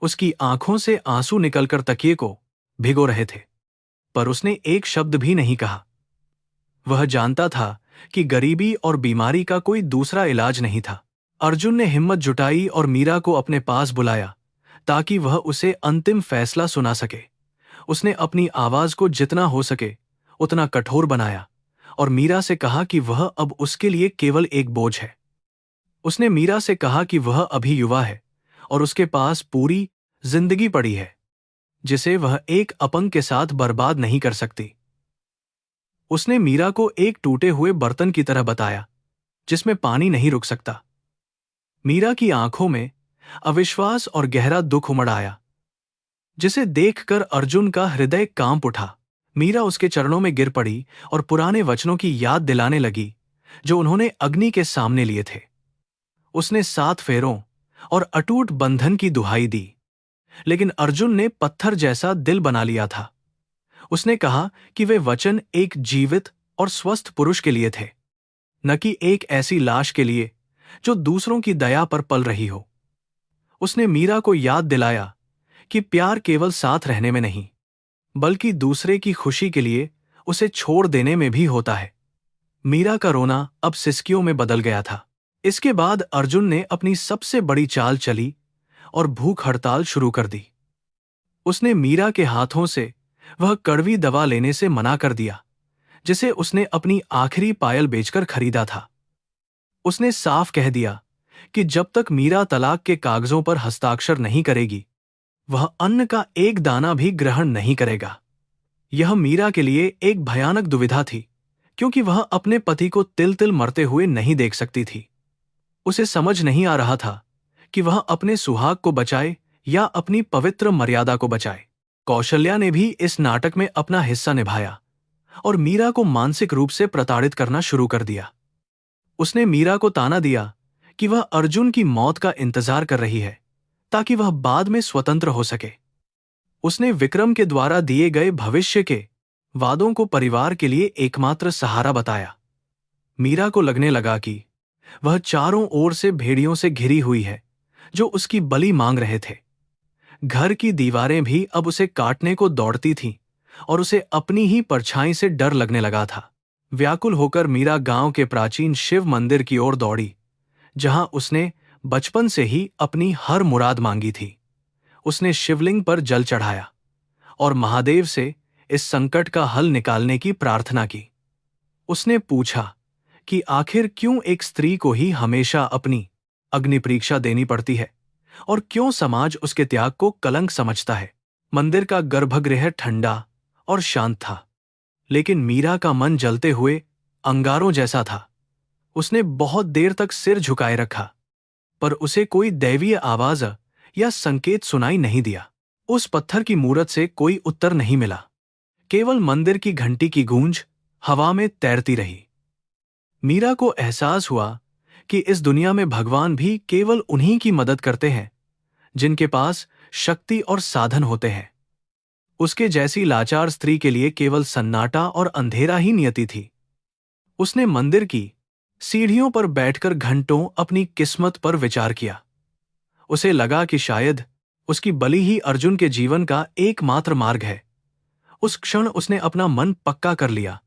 उसकी आंखों से आंसू निकलकर तकिए को भिगो रहे थे, पर उसने एक शब्द भी नहीं कहा। वह जानता था कि गरीबी और बीमारी का कोई दूसरा इलाज नहीं था। अर्जुन ने हिम्मत जुटाई और मीरा को अपने पास बुलाया ताकि वह उसे अंतिम फैसला सुना सके। उसने अपनी आवाज को जितना हो सके उतना कठोर बनाया और मीरा से कहा कि वह अब उसके लिए केवल एक बोझ है। उसने मीरा से कहा कि वह अभी युवा है और उसके पास पूरी जिंदगी पड़ी है जिसे वह एक अपंग के साथ बर्बाद नहीं कर सकती। उसने मीरा को एक टूटे हुए बर्तन की तरह बताया जिसमें पानी नहीं रुक सकता। मीरा की आंखों में अविश्वास और गहरा दुख उमड़ आया, जिसे देखकर अर्जुन का हृदय कांप उठा। मीरा उसके चरणों में गिर पड़ी और पुराने वचनों की याद दिलाने लगी जो उन्होंने अग्नि के सामने लिए थे। उसने 7 फेरों और अटूट बंधन की दुहाई दी, लेकिन अर्जुन ने पत्थर जैसा दिल बना लिया था। उसने कहा कि वे वचन एक जीवित और स्वस्थ पुरुष के लिए थे, न कि एक ऐसी लाश के लिए जो दूसरों की दया पर पल रही हो। उसने मीरा को याद दिलाया कि प्यार केवल साथ रहने में नहीं बल्कि दूसरे की खुशी के लिए उसे छोड़ देने में भी होता है। मीरा का रोना अब सिसकियों में बदल गया था। इसके बाद अर्जुन ने अपनी सबसे बड़ी चाल चली और भूख हड़ताल शुरू कर दी। उसने मीरा के हाथों से वह कड़वी दवा लेने से मना कर दिया जिसे उसने अपनी आखिरी पायल बेचकर खरीदा था। उसने साफ कह दिया कि जब तक मीरा तलाक के कागजों पर हस्ताक्षर नहीं करेगी वह अन्न का एक दाना भी ग्रहण नहीं करेगा। यह मीरा के लिए एक भयानक दुविधा थी, क्योंकि वह अपने पति को तिल तिल मरते हुए नहीं देख सकती थी। उसे समझ नहीं आ रहा था कि वह अपने सुहाग को बचाए या अपनी पवित्र मर्यादा को बचाए। कौशल्या ने भी इस नाटक में अपना हिस्सा निभाया और मीरा को मानसिक रूप से प्रताड़ित करना शुरू कर दिया। उसने मीरा को ताना दिया कि वह अर्जुन की मौत का इंतजार कर रही है ताकि वह बाद में स्वतंत्र हो सके। उसने विक्रम के द्वारा दिए गए भविष्य के वादों को परिवार के लिए एकमात्र सहारा बताया। मीरा को लगने लगा कि वह चारों ओर से भेड़ियों से घिरी हुई है जो उसकी बलि मांग रहे थे। घर की दीवारें भी अब उसे काटने को दौड़ती थीं और उसे अपनी ही परछाई से डर लगने लगा था। व्याकुल होकर मीरा गांव के प्राचीन शिव मंदिर की ओर दौड़ी, जहां उसने बचपन से ही अपनी हर मुराद मांगी थी। उसने शिवलिंग पर जल चढ़ाया और महादेव से इस संकट का हल निकालने की प्रार्थना की। उसने पूछा कि आखिर क्यों एक स्त्री को ही हमेशा अपनी अग्नि परीक्षा देनी पड़ती है और क्यों समाज उसके त्याग को कलंक समझता है। मंदिर का गर्भगृह ठंडा और शांत था, लेकिन मीरा का मन जलते हुए अंगारों जैसा था। उसने बहुत देर तक सिर झुकाए रखा, पर उसे कोई दैवीय आवाज या संकेत सुनाई नहीं दिया। उस पत्थर की मूरत से कोई उत्तर नहीं मिला, केवल मंदिर की घंटी की गूंज हवा में तैरती रही। मीरा को एहसास हुआ कि इस दुनिया में भगवान भी केवल उन्हीं की मदद करते हैं जिनके पास शक्ति और साधन होते हैं। उसके जैसी लाचार स्त्री के लिए केवल सन्नाटा और अंधेरा ही नियति थी। उसने मंदिर की सीढ़ियों पर बैठकर घंटों अपनी किस्मत पर विचार किया। उसे लगा कि शायद उसकी बलि ही अर्जुन के जीवन का एकमात्र मार्ग है। उस क्षण उसने अपना मन पक्का कर लिया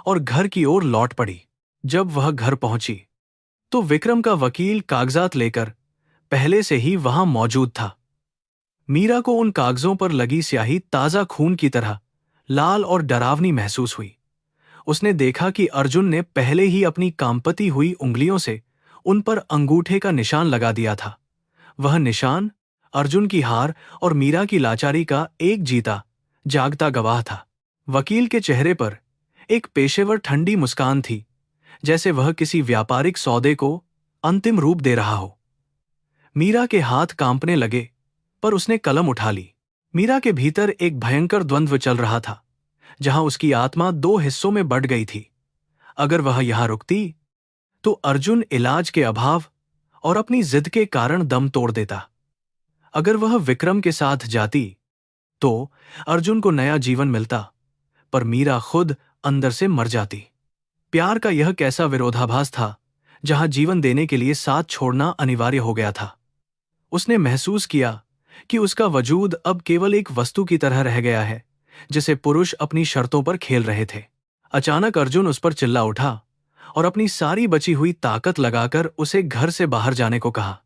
और घर की ओर लौट पड़ी। जब वह घर पहुंची तो विक्रम का वकील कागजात लेकर पहले से ही वहां मौजूद था। मीरा को उन कागजों पर लगी स्याही ताजा खून की तरह लाल और डरावनी महसूस हुई। उसने देखा कि अर्जुन ने पहले ही अपनी कांपती हुई उंगलियों से उन पर अंगूठे का निशान लगा दिया था। वह निशान अर्जुन की हार और मीरा की लाचारी का एक जीता जागता गवाह था। वकील के चेहरे पर एक पेशेवर ठंडी मुस्कान थी, जैसे वह किसी व्यापारिक सौदे को अंतिम रूप दे रहा हो। मीरा के हाथ कांपने लगे, पर उसने कलम उठा ली। मीरा के भीतर एक भयंकर द्वंद्व चल रहा था, जहां उसकी आत्मा दो हिस्सों में बंट गई थी। अगर वह यहां रुकती तो अर्जुन इलाज के अभाव और अपनी जिद के कारण दम तोड़ देता। अगर वह विक्रम के साथ जाती तो अर्जुन को नया जीवन मिलता, पर मीरा खुद अंदर से मर जाती। प्यार का यह कैसा विरोधाभास था, जहां जीवन देने के लिए साथ छोड़ना अनिवार्य हो गया था। उसने महसूस किया कि उसका वजूद अब केवल एक वस्तु की तरह रह गया है, जिसे पुरुष अपनी शर्तों पर खेल रहे थे। अचानक अर्जुन उस पर चिल्ला उठा और अपनी सारी बची हुई ताकत लगाकर उसे घर से बाहर जाने को कहा।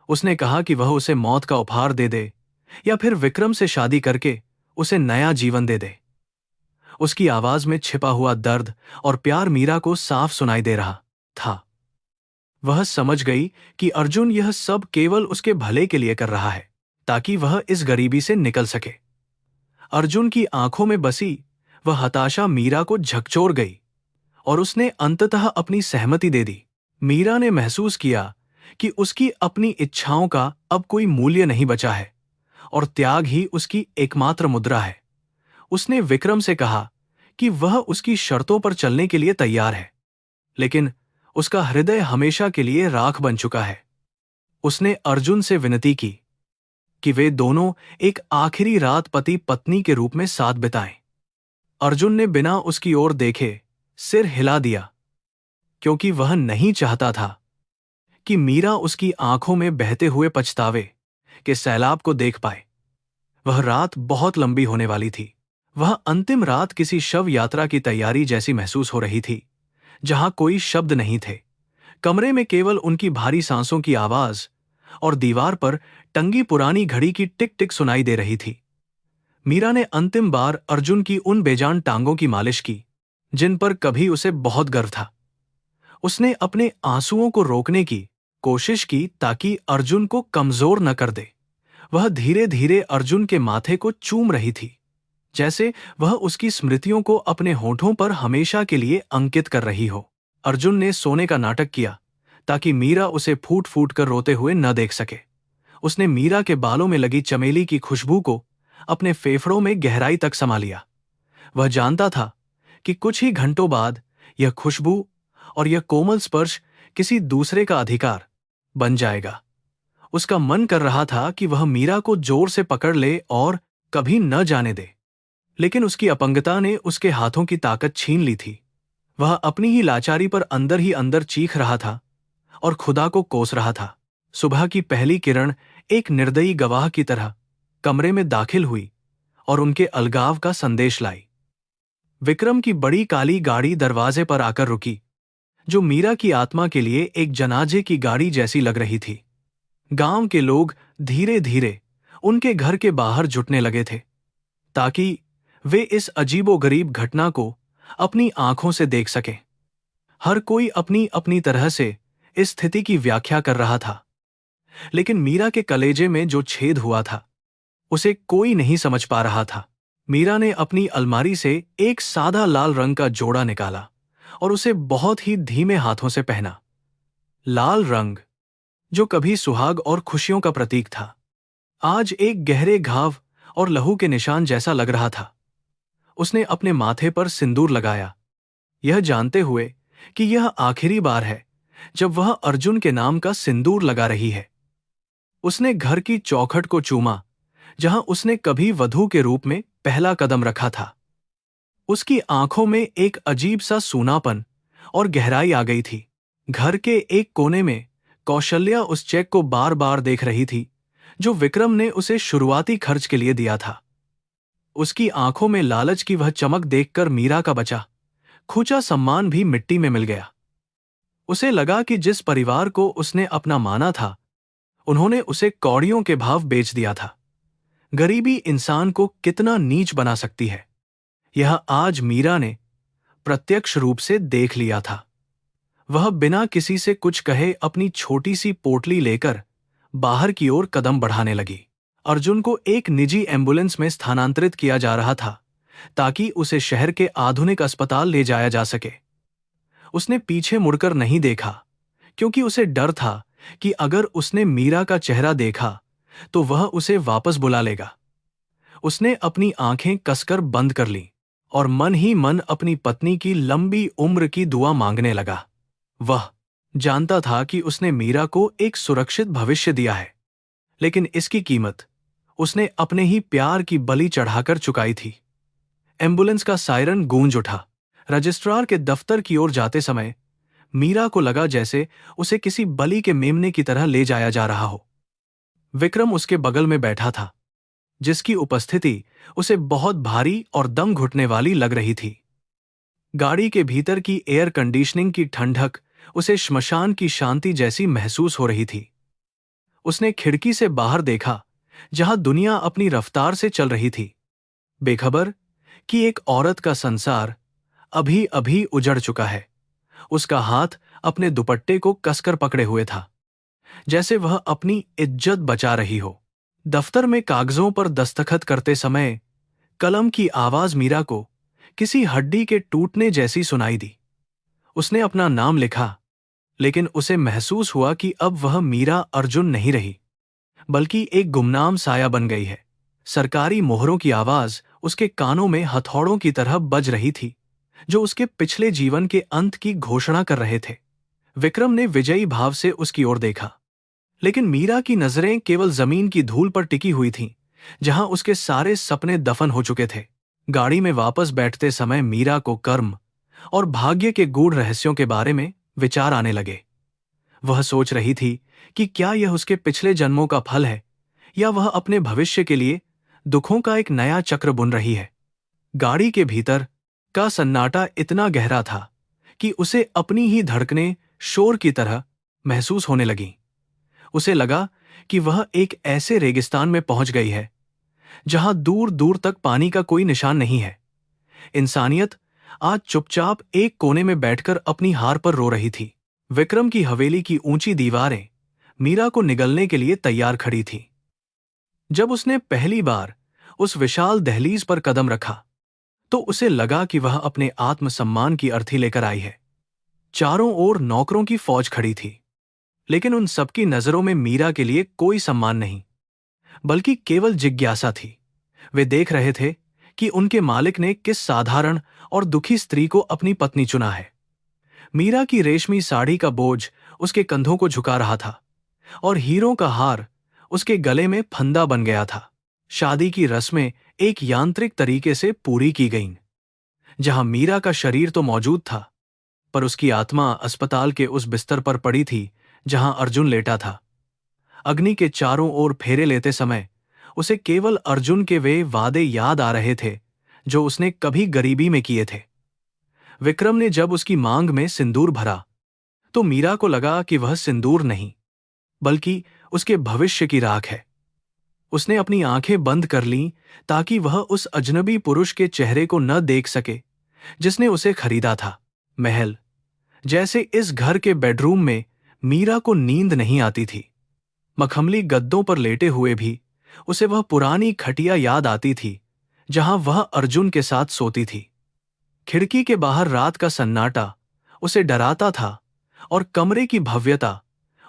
उसने कहा कि वह उसे मौत का उपहार दे दे या फिर विक्रम से शादी करके उसे नया जीवन दे दे। उसकी आवाज में छिपा हुआ दर्द और प्यार मीरा को साफ सुनाई दे रहा था। वह समझ गई कि अर्जुन यह सब केवल उसके भले के लिए कर रहा है, ताकि वह इस गरीबी से निकल सके। अर्जुन की आंखों में बसी वह हताशा मीरा को झकझोर गई और उसने अंततः अपनी सहमति दे दी। मीरा ने महसूस किया कि उसकी अपनी इच्छाओं का अब कोई मूल्य नहीं बचा है और त्याग ही उसकी एकमात्र मुद्रा है। उसने विक्रम से कहा कि वह उसकी शर्तों पर चलने के लिए तैयार है, लेकिन उसका हृदय हमेशा के लिए राख बन चुका है। उसने अर्जुन से विनती की कि वे दोनों एक आखिरी रात पति पत्नी के रूप में साथ बिताएं। अर्जुन ने बिना उसकी ओर देखे सिर हिला दिया, क्योंकि वह नहीं चाहता था कि मीरा उसकी आंखों में बहते हुए पछतावे के सैलाब को देख पाए। वह रात बहुत लंबी होने वाली थी। वह अंतिम रात किसी शव यात्रा की तैयारी जैसी महसूस हो रही थी, जहां कोई शब्द नहीं थे। कमरे में केवल उनकी भारी सांसों की आवाज और दीवार पर टंगी पुरानी घड़ी की टिक टिक सुनाई दे रही थी। मीरा ने अंतिम बार अर्जुन की उन बेजान टांगों की मालिश की, जिन पर कभी उसे बहुत गर्व था। उसने अपने आंसुओं को रोकने की कोशिश की ताकि अर्जुन को कमजोर न कर दे। वह धीरे धीरे अर्जुन के माथे को चूम रही थी, जैसे वह उसकी स्मृतियों को अपने होठों पर हमेशा के लिए अंकित कर रही हो। अर्जुन ने सोने का नाटक किया ताकि मीरा उसे फूट फूट कर रोते हुए न देख सके। उसने मीरा के बालों में लगी चमेली की खुशबू को अपने फेफड़ों में गहराई तक समा लिया। वह जानता था कि कुछ ही घंटों बाद यह खुशबू और यह कोमल स्पर्श किसी दूसरे का अधिकार बन जाएगा। उसका मन कर रहा था कि वह मीरा को जोर से पकड़ ले और कभी न जाने दे, लेकिन उसकी अपंगता ने उसके हाथों की ताकत छीन ली थी। वह अपनी ही लाचारी पर अंदर ही अंदर चीख रहा था और खुदा को कोस रहा था। सुबह की पहली किरण एक निर्दयी गवाह की तरह कमरे में दाखिल हुई और उनके अलगाव का संदेश लाई। विक्रम की बड़ी काली गाड़ी दरवाजे पर आकर रुकी, जो मीरा की आत्मा के लिए एक जनाजे की गाड़ी जैसी लग रही थी। गांव के लोग धीरे धीरे उनके घर के बाहर जुटने लगे थे, ताकि वे इस अजीबोगरीब घटना को अपनी आंखों से देख सकें। हर कोई अपनी अपनी तरह से इस स्थिति की व्याख्या कर रहा था, लेकिन मीरा के कलेजे में जो छेद हुआ था उसे कोई नहीं समझ पा रहा था। मीरा ने अपनी अलमारी से एक सादा लाल रंग का जोड़ा निकाला और उसे बहुत ही धीमे हाथों से पहना। लाल रंग, जो कभी सुहाग और खुशियों का प्रतीक था, आज एक गहरे घाव और लहू के निशान जैसा लग रहा था। उसने अपने माथे पर सिंदूर लगाया, यह जानते हुए कि यह आखिरी बार है जब वह अर्जुन के नाम का सिंदूर लगा रही है। उसने घर की चौखट को चूमा, जहां उसने कभी वधू के रूप में पहला कदम रखा था। उसकी आंखों में एक अजीब सा सूनापन और गहराई आ गई थी। घर के एक कोने में कौशल्या उस चेक को बार बार देख रही थी, जो विक्रम ने उसे शुरुआती खर्च के लिए दिया था। उसकी आंखों में लालच की वह चमक देखकर मीरा का बचा खूचा सम्मान भी मिट्टी में मिल गया। उसे लगा कि जिस परिवार को उसने अपना माना था, उन्होंने उसे कौड़ियों के भाव बेच दिया था। गरीबी इंसान को कितना नीच बना सकती है, यह आज मीरा ने प्रत्यक्ष रूप से देख लिया था। वह बिना किसी से कुछ कहे अपनी छोटी सी पोटली लेकर बाहर की ओर कदम बढ़ाने लगी। अर्जुन को एक निजी एम्बुलेंस में स्थानांतरित किया जा रहा था, ताकि उसे शहर के आधुनिक अस्पताल ले जाया जा सके। उसने पीछे मुड़कर नहीं देखा, क्योंकि उसे डर था कि अगर उसने मीरा का चेहरा देखा तो वह उसे वापस बुला लेगा। उसने अपनी आंखें कसकर बंद कर लीं और मन ही मन अपनी पत्नी की लंबी उम्र की दुआ मांगने लगा। वह जानता था कि उसने मीरा को एक सुरक्षित भविष्य दिया है, लेकिन इसकी कीमत उसने अपने ही प्यार की बलि चढ़ाकर चुकाई थी। एम्बुलेंस का सायरन गूंज उठा। रजिस्ट्रार के दफ्तर की ओर जाते समय मीरा को लगा जैसे उसे किसी बलि के मेमने की तरह ले जाया जा रहा हो। विक्रम उसके बगल में बैठा था, जिसकी उपस्थिति उसे बहुत भारी और दम घुटने वाली लग रही थी। गाड़ी के भीतर की एयर कंडीशनिंग की ठंडक उसे श्मशान की शांति जैसी महसूस हो रही थी। उसने खिड़की से बाहर देखा, जहां दुनिया अपनी रफ्तार से चल रही थी, बेखबर कि एक औरत का संसार अभी अभी उजड़ चुका है। उसका हाथ अपने दुपट्टे को कसकर पकड़े हुए था, जैसे वह अपनी इज्जत बचा रही हो। दफ्तर में कागजों पर दस्तखत करते समय कलम की आवाज मीरा को किसी हड्डी के टूटने जैसी सुनाई दी। उसने अपना नाम लिखा, लेकिन उसे महसूस हुआ कि अब वह मीरा अर्जुन नहीं रही, बल्कि एक गुमनाम साया बन गई है। सरकारी मोहरों की आवाज उसके कानों में हथौड़ों की तरह बज रही थी, जो उसके पिछले जीवन के अंत की घोषणा कर रहे थे। विक्रम ने विजयी भाव से उसकी ओर देखा, लेकिन मीरा की नजरें केवल जमीन की धूल पर टिकी हुई थीं, जहां उसके सारे सपने दफन हो चुके थे। गाड़ी में वापस बैठते समय मीरा को कर्म और भाग्य के गूढ़ रहस्यों के बारे में विचार आने लगे। वह सोच रही थी कि क्या यह उसके पिछले जन्मों का फल है, या वह अपने भविष्य के लिए दुखों का एक नया चक्र बुन रही है। गाड़ी के भीतर का सन्नाटा इतना गहरा था कि उसे अपनी ही धड़कनें शोर की तरह महसूस होने लगीं। उसे लगा कि वह एक ऐसे रेगिस्तान में पहुंच गई है, जहां दूर दूर तक पानी का कोई निशान नहीं है। इंसानियत आज चुपचाप एक कोने में बैठकर अपनी हार पर रो रही थी। विक्रम की हवेली की ऊंची दीवारें मीरा को निगलने के लिए तैयार खड़ी थी। जब उसने पहली बार उस विशाल दहलीज पर कदम रखा, तो उसे लगा कि वह अपने आत्मसम्मान की अर्थी लेकर आई है। चारों ओर नौकरों की फौज खड़ी थी, लेकिन उन सबकी नजरों में मीरा के लिए कोई सम्मान नहीं, बल्कि केवल जिज्ञासा थी। वे देख रहे थे कि उनके मालिक ने किस साधारण और दुखी स्त्री को अपनी पत्नी चुना है। मीरा की रेशमी साड़ी का बोझ उसके कंधों को झुका रहा था, और हीरों का हार उसके गले में फंदा बन गया था। शादी की रस्में एक यांत्रिक तरीके से पूरी की गईं, जहां मीरा का शरीर तो मौजूद था, पर उसकी आत्मा अस्पताल के उस बिस्तर पर पड़ी थी जहां अर्जुन लेटा था। अग्नि के चारों ओर फेरे लेते समय उसे केवल अर्जुन के वे वादे याद आ रहे थे जो उसने कभी गरीबी में किए थे। विक्रम ने जब उसकी मांग में सिंदूर भरा, तो मीरा को लगा कि वह सिंदूर नहीं, बल्कि उसके भविष्य की राख है। उसने अपनी आंखें बंद कर लीं ताकि वह उस अजनबी पुरुष के चेहरे को न देख सके जिसने उसे खरीदा था। महल जैसे इस घर के बेडरूम में मीरा को नींद नहीं आती थी। मखमली गद्दों पर लेटे हुए भी उसे वह पुरानी खटिया याद आती थी जहां वह अर्जुन के साथ सोती थी। खिड़की के बाहर रात का सन्नाटा उसे डराता था, और कमरे की भव्यता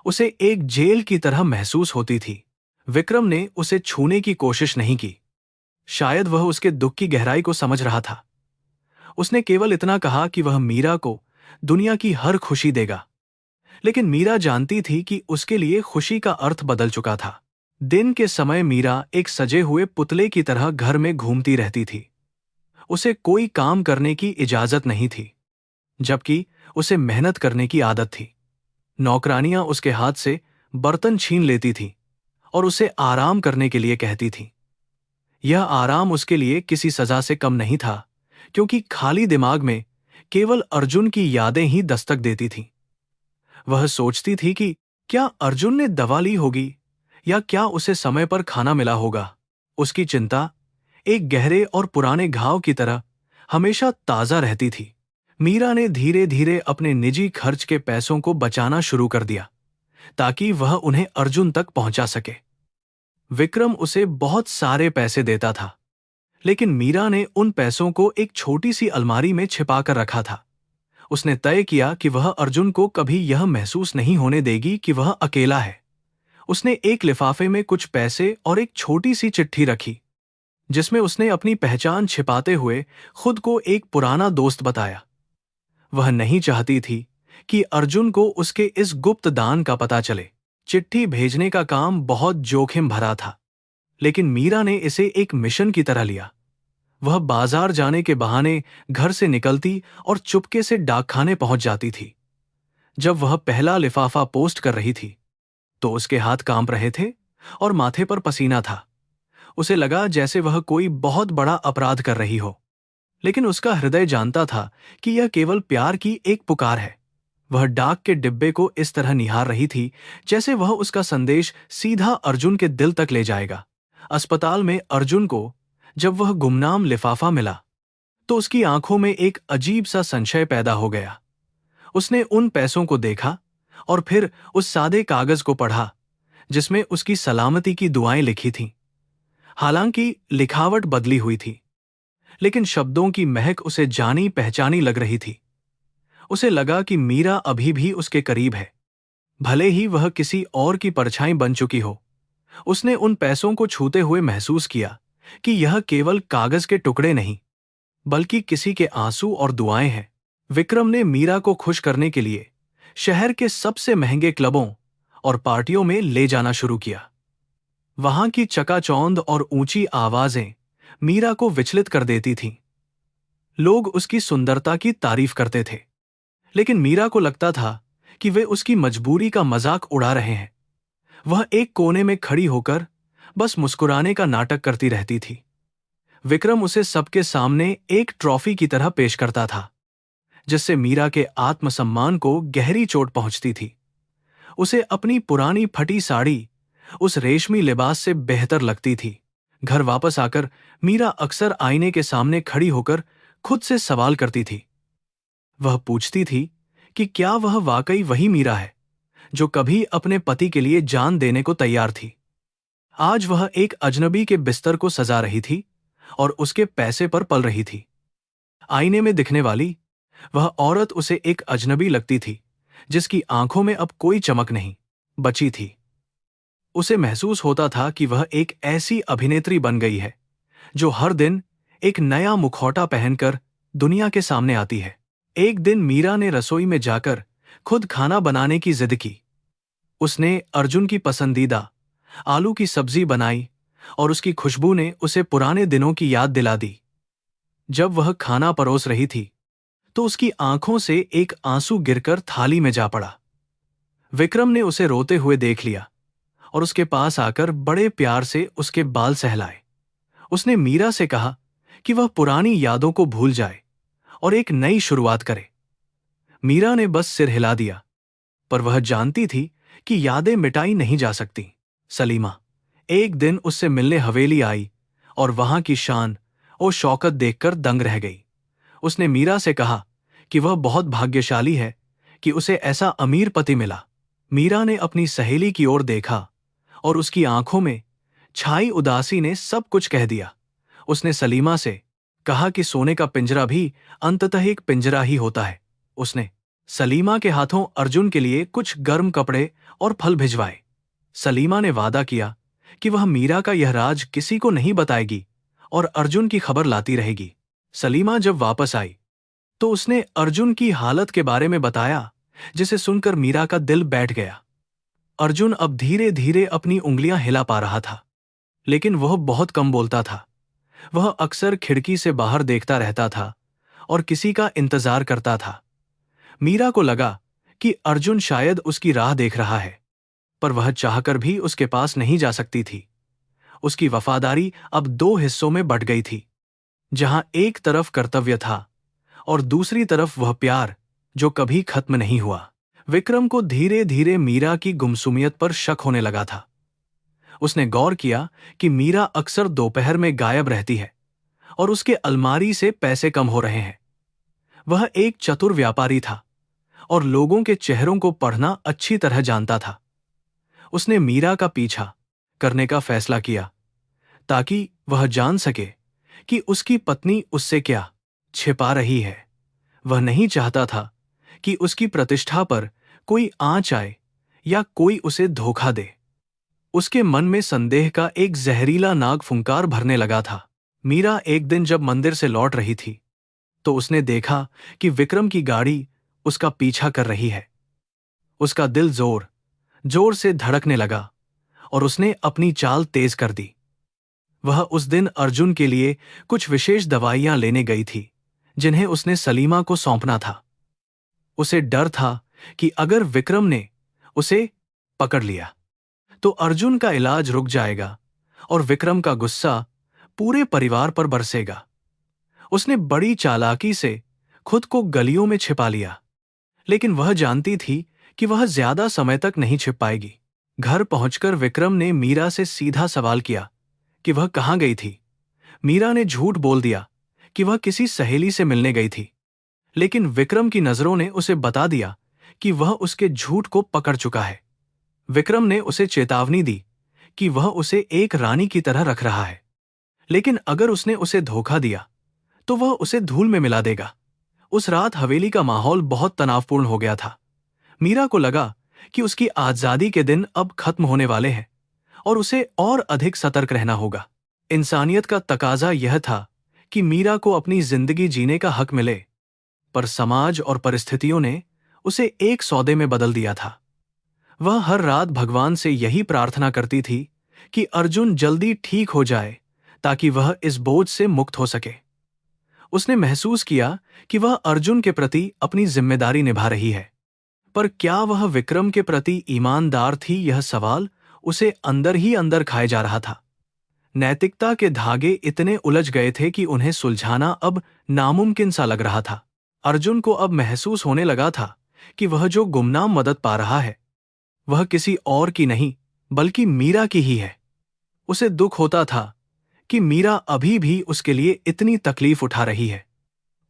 उसे एक जेल की तरह महसूस होती थी। विक्रम ने उसे छूने की कोशिश नहीं की। शायद वह उसके दुख की गहराई को समझ रहा था। उसने केवल इतना कहा कि वह मीरा को दुनिया की हर खुशी देगा, लेकिन मीरा जानती थी कि उसके लिए खुशी का अर्थ बदल चुका था। दिन के समय मीरा एक सजे हुए पुतले की तरह घर में घूमती रहती थी। उसे कोई काम करने की इजाजत नहीं थी, जबकि उसे मेहनत करने की आदत थी। नौकरानियां उसके हाथ से बर्तन छीन लेती थीं और उसे आराम करने के लिए कहती थीं। यह आराम उसके लिए किसी सजा से कम नहीं था, क्योंकि खाली दिमाग में केवल अर्जुन की यादें ही दस्तक देती थीं। वह सोचती थी कि क्या अर्जुन ने दवा ली होगी, या क्या उसे समय पर खाना मिला होगा। उसकी चिंता एक गहरे और पुराने घाव की तरह हमेशा ताजा रहती थी। मीरा ने धीरे धीरे अपने निजी खर्च के पैसों को बचाना शुरू कर दिया, ताकि वह उन्हें अर्जुन तक पहुंचा सके। विक्रम उसे बहुत सारे पैसे देता था, लेकिन मीरा ने उन पैसों को एक छोटी सी अलमारी में छिपा कर रखा था। उसने तय किया कि वह अर्जुन को कभी यह महसूस नहीं होने देगी कि वह अकेला है। उसने एक लिफाफे में कुछ पैसे और एक छोटी सी चिट्ठी रखी, जिसमें उसने अपनी पहचान छिपाते हुए खुद को एक पुराना दोस्त बताया। वह नहीं चाहती थी कि अर्जुन को उसके इस गुप्त दान का पता चले। चिट्ठी भेजने का काम बहुत जोखिम भरा था, लेकिन मीरा ने इसे एक मिशन की तरह लिया। वह बाजार जाने के बहाने घर से निकलती और चुपके से डाकखाने पहुंच जाती थी। जब वह पहला लिफाफा पोस्ट कर रही थी, तो उसके हाथ कांप रहे थे और माथे पर पसीना था। उसे लगा जैसे वह कोई बहुत बड़ा अपराध कर रही हो, लेकिन उसका हृदय जानता था कि यह केवल प्यार की एक पुकार है। वह डाक के डिब्बे को इस तरह निहार रही थी जैसे वह उसका संदेश सीधा अर्जुन के दिल तक ले जाएगा। अस्पताल में अर्जुन को जब वह गुमनाम लिफाफा मिला, तो उसकी आंखों में एक अजीब सा संशय पैदा हो गया। उसने उन पैसों को देखा और फिर उस सादे कागज को पढ़ा, जिसमें उसकी सलामती की दुआएं लिखी थीं। हालांकि लिखावट बदली हुई थी, लेकिन शब्दों की महक उसे जानी पहचानी लग रही थी। उसे लगा कि मीरा अभी भी उसके करीब है, भले ही वह किसी और की परछाई बन चुकी हो। उसने उन पैसों को छूते हुए महसूस किया कि यह केवल कागज के टुकड़े नहीं, बल्कि किसी के आंसू और दुआएं हैं। विक्रम ने मीरा को खुश करने के लिए शहर के सबसे महंगे क्लबों और पार्टियों में ले जाना शुरू किया। वहां की चकाचौंध और ऊंची आवाजें मीरा को विचलित कर देती थीं। लोग उसकी सुंदरता की तारीफ करते थे, लेकिन मीरा को लगता था कि वे उसकी मजबूरी का मजाक उड़ा रहे हैं। वह एक कोने में खड़ी होकर बस मुस्कुराने का नाटक करती रहती थी। विक्रम उसे सबके सामने एक ट्रॉफी की तरह पेश करता था, जिससे मीरा के आत्मसम्मान को गहरी चोट पहुंचती थी। उसे अपनी पुरानी फटी साड़ी उस रेशमी लिबास से बेहतर लगती थी। घर वापस आकर मीरा अक्सर आईने के सामने खड़ी होकर खुद से सवाल करती थी। वह पूछती थी कि क्या वह वाकई वही मीरा है जो कभी अपने पति के लिए जान देने को तैयार थी। आज वह एक अजनबी के बिस्तर को सजा रही थी और उसके पैसे पर पल रही थी। आईने में दिखने वाली वह औरत उसे एक अजनबी लगती थी, जिसकी आंखों में अब कोई चमक नहीं बची थी। उसे महसूस होता था कि वह एक ऐसी अभिनेत्री बन गई है जो हर दिन एक नया मुखौटा पहनकर दुनिया के सामने आती है। एक दिन मीरा ने रसोई में जाकर खुद खाना बनाने की जिद की। उसने अर्जुन की पसंदीदा आलू की सब्जी बनाई और उसकी खुशबू ने उसे पुराने दिनों की याद दिला दी। जब वह खाना परोस रही थी, तो उसकी आंखों से एक आंसू गिरकर थाली में जा पड़ा। विक्रम ने उसे रोते हुए देख लिया और उसके पास आकर बड़े प्यार से उसके बाल सहलाए। उसने मीरा से कहा कि वह पुरानी यादों को भूल जाए और एक नई शुरुआत करे। मीरा ने बस सिर हिला दिया, पर वह जानती थी कि यादें मिटाई नहीं जा सकती। सलीमा एक दिन उससे मिलने हवेली आई और वहां की शान और शौकत देखकर दंग रह गई। उसने मीरा से कहा कि वह बहुत भाग्यशाली है कि उसे ऐसा अमीर पति मिला। मीरा ने अपनी सहेली की ओर देखा और उसकी आंखों में छाई उदासी ने सब कुछ कह दिया। उसने सलीमा से कहा कि सोने का पिंजरा भी अंततः एक पिंजरा ही होता है। उसने सलीमा के हाथों अर्जुन के लिए कुछ गर्म कपड़े और फल भिजवाए। सलीमा ने वादा किया कि वह मीरा का यह राज किसी को नहीं बताएगी और अर्जुन की खबर लाती रहेगी। सलीमा जब वापस आई, तो उसने अर्जुन की हालत के बारे में बताया जिसे सुनकर मीरा का दिल बैठ गया। अर्जुन अब धीरे धीरे अपनी उंगलियां हिला पा रहा था, लेकिन वह बहुत कम बोलता था। वह अक्सर खिड़की से बाहर देखता रहता था और किसी का इंतजार करता था। मीरा को लगा कि अर्जुन शायद उसकी राह देख रहा है, पर वह चाहकर भी उसके पास नहीं जा सकती थी। उसकी वफादारी अब दो हिस्सों में बंट गई थी, जहां एक तरफ कर्तव्य था और दूसरी तरफ वह प्यार जो कभी खत्म नहीं हुआ। विक्रम को धीरे धीरे मीरा की गुमसुमियत पर शक होने लगा था। उसने गौर किया कि मीरा अक्सर दोपहर में गायब रहती है और उसके अलमारी से पैसे कम हो रहे हैं। वह एक चतुर व्यापारी था और लोगों के चेहरों को पढ़ना अच्छी तरह जानता था। उसने मीरा का पीछा करने का फैसला किया ताकि वह जान सके कि उसकी पत्नी उससे क्या छिपा रही है। वह नहीं चाहता था कि उसकी प्रतिष्ठा पर कोई आंच आए या कोई उसे धोखा दे। उसके मन में संदेह का एक जहरीला नाग फुंकार भरने लगा था। मीरा एक दिन जब मंदिर से लौट रही थी तो उसने देखा कि विक्रम की गाड़ी उसका पीछा कर रही है। उसका दिल जोर जोर से धड़कने लगा और उसने अपनी चाल तेज कर दी। वह उस दिन अर्जुन के लिए कुछ विशेष दवाइयां लेने गई थी, जिन्हें उसने सलीमा को सौंपना था। उसे डर था कि अगर विक्रम ने उसे पकड़ लिया तो अर्जुन का इलाज रुक जाएगा और विक्रम का गुस्सा पूरे परिवार पर बरसेगा। उसने बड़ी चालाकी से खुद को गलियों में छिपा लिया, लेकिन वह जानती थी कि वह ज्यादा समय तक नहीं छिप पाएगी। घर पहुंचकर विक्रम ने मीरा से सीधा सवाल किया कि वह कहाँ गई थी। मीरा ने झूठ बोल दिया कि वह किसी सहेली से मिलने गई थी, लेकिन विक्रम की नजरों ने उसे बता दिया कि वह उसके झूठ को पकड़ चुका है। विक्रम ने उसे चेतावनी दी कि वह उसे एक रानी की तरह रख रहा है, लेकिन अगर उसने उसे धोखा दिया तो वह उसे धूल में मिला देगा। उस रात हवेली का माहौल बहुत तनावपूर्ण हो गया था। मीरा को लगा कि उसकी आजादी के दिन अब खत्म होने वाले हैं और उसे और अधिक सतर्क रहना होगा। इंसानियत का तकाजा यह था कि मीरा को अपनी जिंदगी जीने का हक मिले, पर समाज और परिस्थितियों ने उसे एक सौदे में बदल दिया था। वह हर रात भगवान से यही प्रार्थना करती थी कि अर्जुन जल्दी ठीक हो जाए ताकि वह इस बोझ से मुक्त हो सके। उसने महसूस किया कि वह अर्जुन के प्रति अपनी जिम्मेदारी निभा रही है, पर क्या वह विक्रम के प्रति ईमानदार थी? यह सवाल उसे अंदर ही अंदर खाए जा रहा था। नैतिकता के धागे इतने उलझ गए थे कि उन्हें सुलझाना अब नामुमकिन सा लग रहा था। अर्जुन को अब महसूस होने लगा था कि वह जो गुमनाम मदद पा रहा है वह किसी और की नहीं बल्कि मीरा की ही है। उसे दुख होता था कि मीरा अभी भी उसके लिए इतनी तकलीफ उठा रही है।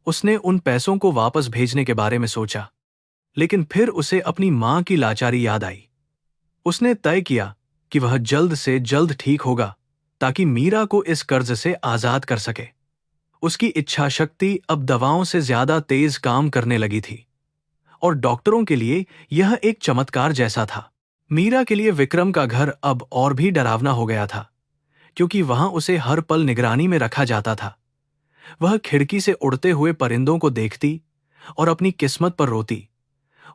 उसने उन पैसों को वापस भेजने के बारे में सोचा, लेकिन फिर उसे अपनी मां की लाचारी याद आई। उसने तय किया कि वह जल्द से जल्द ठीक होगा ताकि मीरा को इस कर्ज से आजाद कर सके। उसकी इच्छा शक्ति अब दवाओं से ज्यादा तेज काम करने लगी थी और डॉक्टरों के लिए यह एक चमत्कार जैसा था। मीरा के लिए विक्रम का घर अब और भी डरावना हो गया था, क्योंकि वहां उसे हर पल निगरानी में रखा जाता था। वह खिड़की से उड़ते हुए परिंदों को देखती और अपनी किस्मत पर रोती।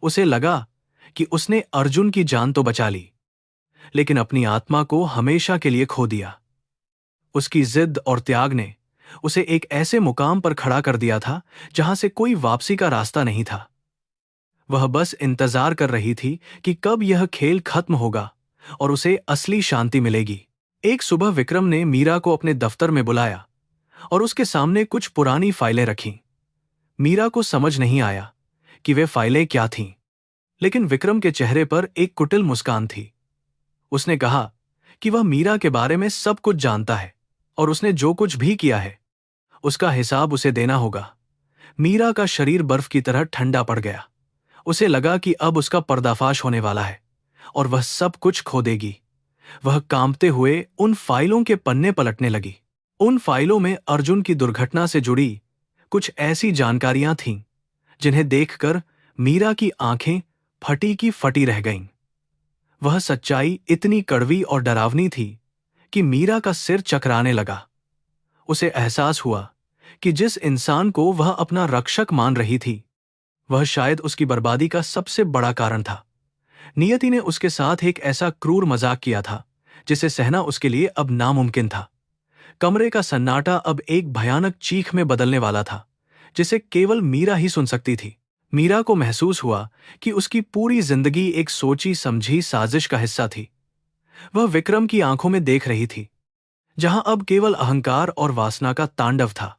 उसे लगा कि उसने अर्जुन की जान तो बचा ली, लेकिन अपनी आत्मा को हमेशा के लिए खो दिया। उसकी जिद और त्याग ने उसे एक ऐसे मुकाम पर खड़ा कर दिया था जहां से कोई वापसी का रास्ता नहीं था। वह बस इंतजार कर रही थी कि कब यह खेल खत्म होगा और उसे असली शांति मिलेगी। एक सुबह विक्रम ने मीरा को अपने दफ्तर में बुलाया और उसके सामने कुछ पुरानी फाइलें रखीं। मीरा को समझ नहीं आया कि वे फाइलें क्या थीं, लेकिन विक्रम के चेहरे पर एक कुटिल मुस्कान थी। उसने कहा कि वह मीरा के बारे में सब कुछ जानता है और उसने जो कुछ भी किया है उसका हिसाब उसे देना होगा। मीरा का शरीर बर्फ की तरह ठंडा पड़ गया। उसे लगा कि अब उसका पर्दाफाश होने वाला है और वह सब कुछ खो देगी। वह कांपते हुए उन फाइलों के पन्ने पलटने लगी। उन फाइलों में अर्जुन की दुर्घटना से जुड़ी कुछ ऐसी जानकारियां थीं जिन्हें देखकर मीरा की आंखें फटी की फटी रह गईं। वह सच्चाई इतनी कड़वी और डरावनी थी कि मीरा का सिर चकराने लगा। उसे एहसास हुआ कि जिस इंसान को वह अपना रक्षक मान रही थी वह शायद उसकी बर्बादी का सबसे बड़ा कारण था। नियति ने उसके साथ एक ऐसा क्रूर मजाक किया था जिसे सहना उसके लिए अब नामुमकिन था। कमरे का सन्नाटा अब एक भयानक चीख में बदलने वाला था, जिसे केवल मीरा ही सुन सकती थी। मीरा को महसूस हुआ कि उसकी पूरी जिंदगी एक सोची समझी साजिश का हिस्सा थी। वह विक्रम की आंखों में देख रही थी, जहां अब केवल अहंकार और वासना का तांडव था।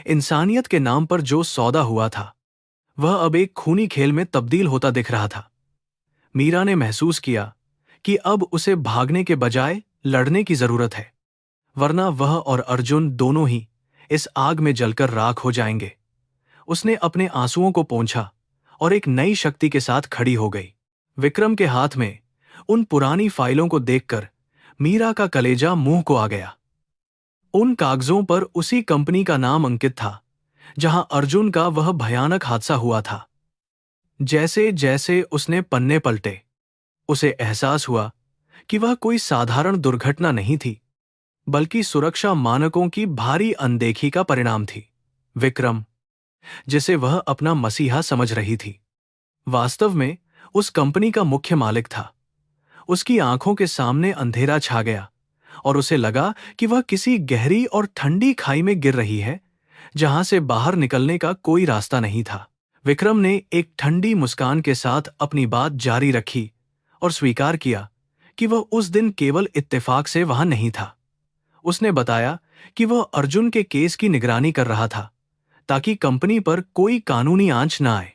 इंसानियत के नाम पर जो सौदा हुआ था, वह अब एक खूनी खेल में तब्दील होता दिख रहा था। मीरा ने महसूस किया कि अब उसे भागने के बजाय लड़ने की जरूरत है, वरना वह और अर्जुन दोनों ही इस आग में जलकर राख हो जाएंगे। उसने अपने आंसुओं को पोंछा और एक नई शक्ति के साथ खड़ी हो गई। विक्रम के हाथ में उन पुरानी फाइलों को देखकर मीरा का कलेजा मुंह को आ गया। उन कागजों पर उसी कंपनी का नाम अंकित था जहां अर्जुन का वह भयानक हादसा हुआ था। जैसे जैसे उसने पन्ने पलटे, उसे एहसास हुआ कि वह कोई साधारण दुर्घटना नहीं थी, बल्कि सुरक्षा मानकों की भारी अनदेखी का परिणाम थी। विक्रम, जिसे वह अपना मसीहा समझ रही थी, वास्तव में उस कंपनी का मुख्य मालिक था। उसकी आंखों के सामने अंधेरा छा गया और उसे लगा कि वह किसी गहरी और ठंडी खाई में गिर रही है, जहां से बाहर निकलने का कोई रास्ता नहीं था। विक्रम ने एक ठंडी मुस्कान के साथ अपनी बात जारी रखी और स्वीकार किया कि वह उस दिन केवल इत्तेफाक से वहां नहीं था। उसने बताया कि वह अर्जुन के केस की निगरानी कर रहा था ताकि कंपनी पर कोई कानूनी आंच न आए,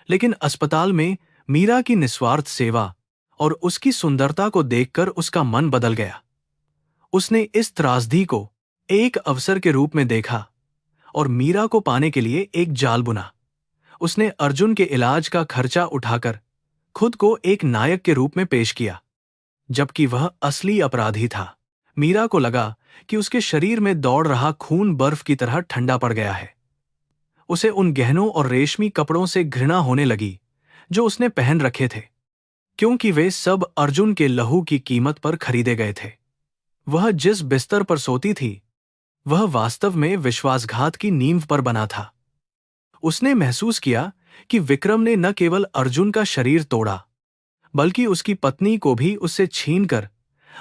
लेकिन अस्पताल में मीरा की निस्वार्थ सेवा और उसकी सुंदरता को देखकर उसका मन बदल गया। उसने इस त्रासदी को एक अवसर के रूप में देखा और मीरा को पाने के लिए एक जाल बुना। उसने अर्जुन के इलाज का खर्चा उठाकर खुद को एक नायक के रूप में पेश किया, जबकि वह असली अपराधी था। मीरा को लगा कि उसके शरीर में दौड़ रहा खून बर्फ की तरह ठंडा पड़ गया है। उसे उन गहनों और रेशमी कपड़ों से घृणा होने लगी जो उसने पहन रखे थे, क्योंकि वे सब अर्जुन के लहू की कीमत पर खरीदे गए थे। वह जिस बिस्तर पर सोती थी, वह वास्तव में विश्वासघात की नींव पर बना था। उसने महसूस किया कि विक्रम ने न केवल अर्जुन का शरीर तोड़ा, बल्कि उसकी पत्नी को भी उससे छीनकर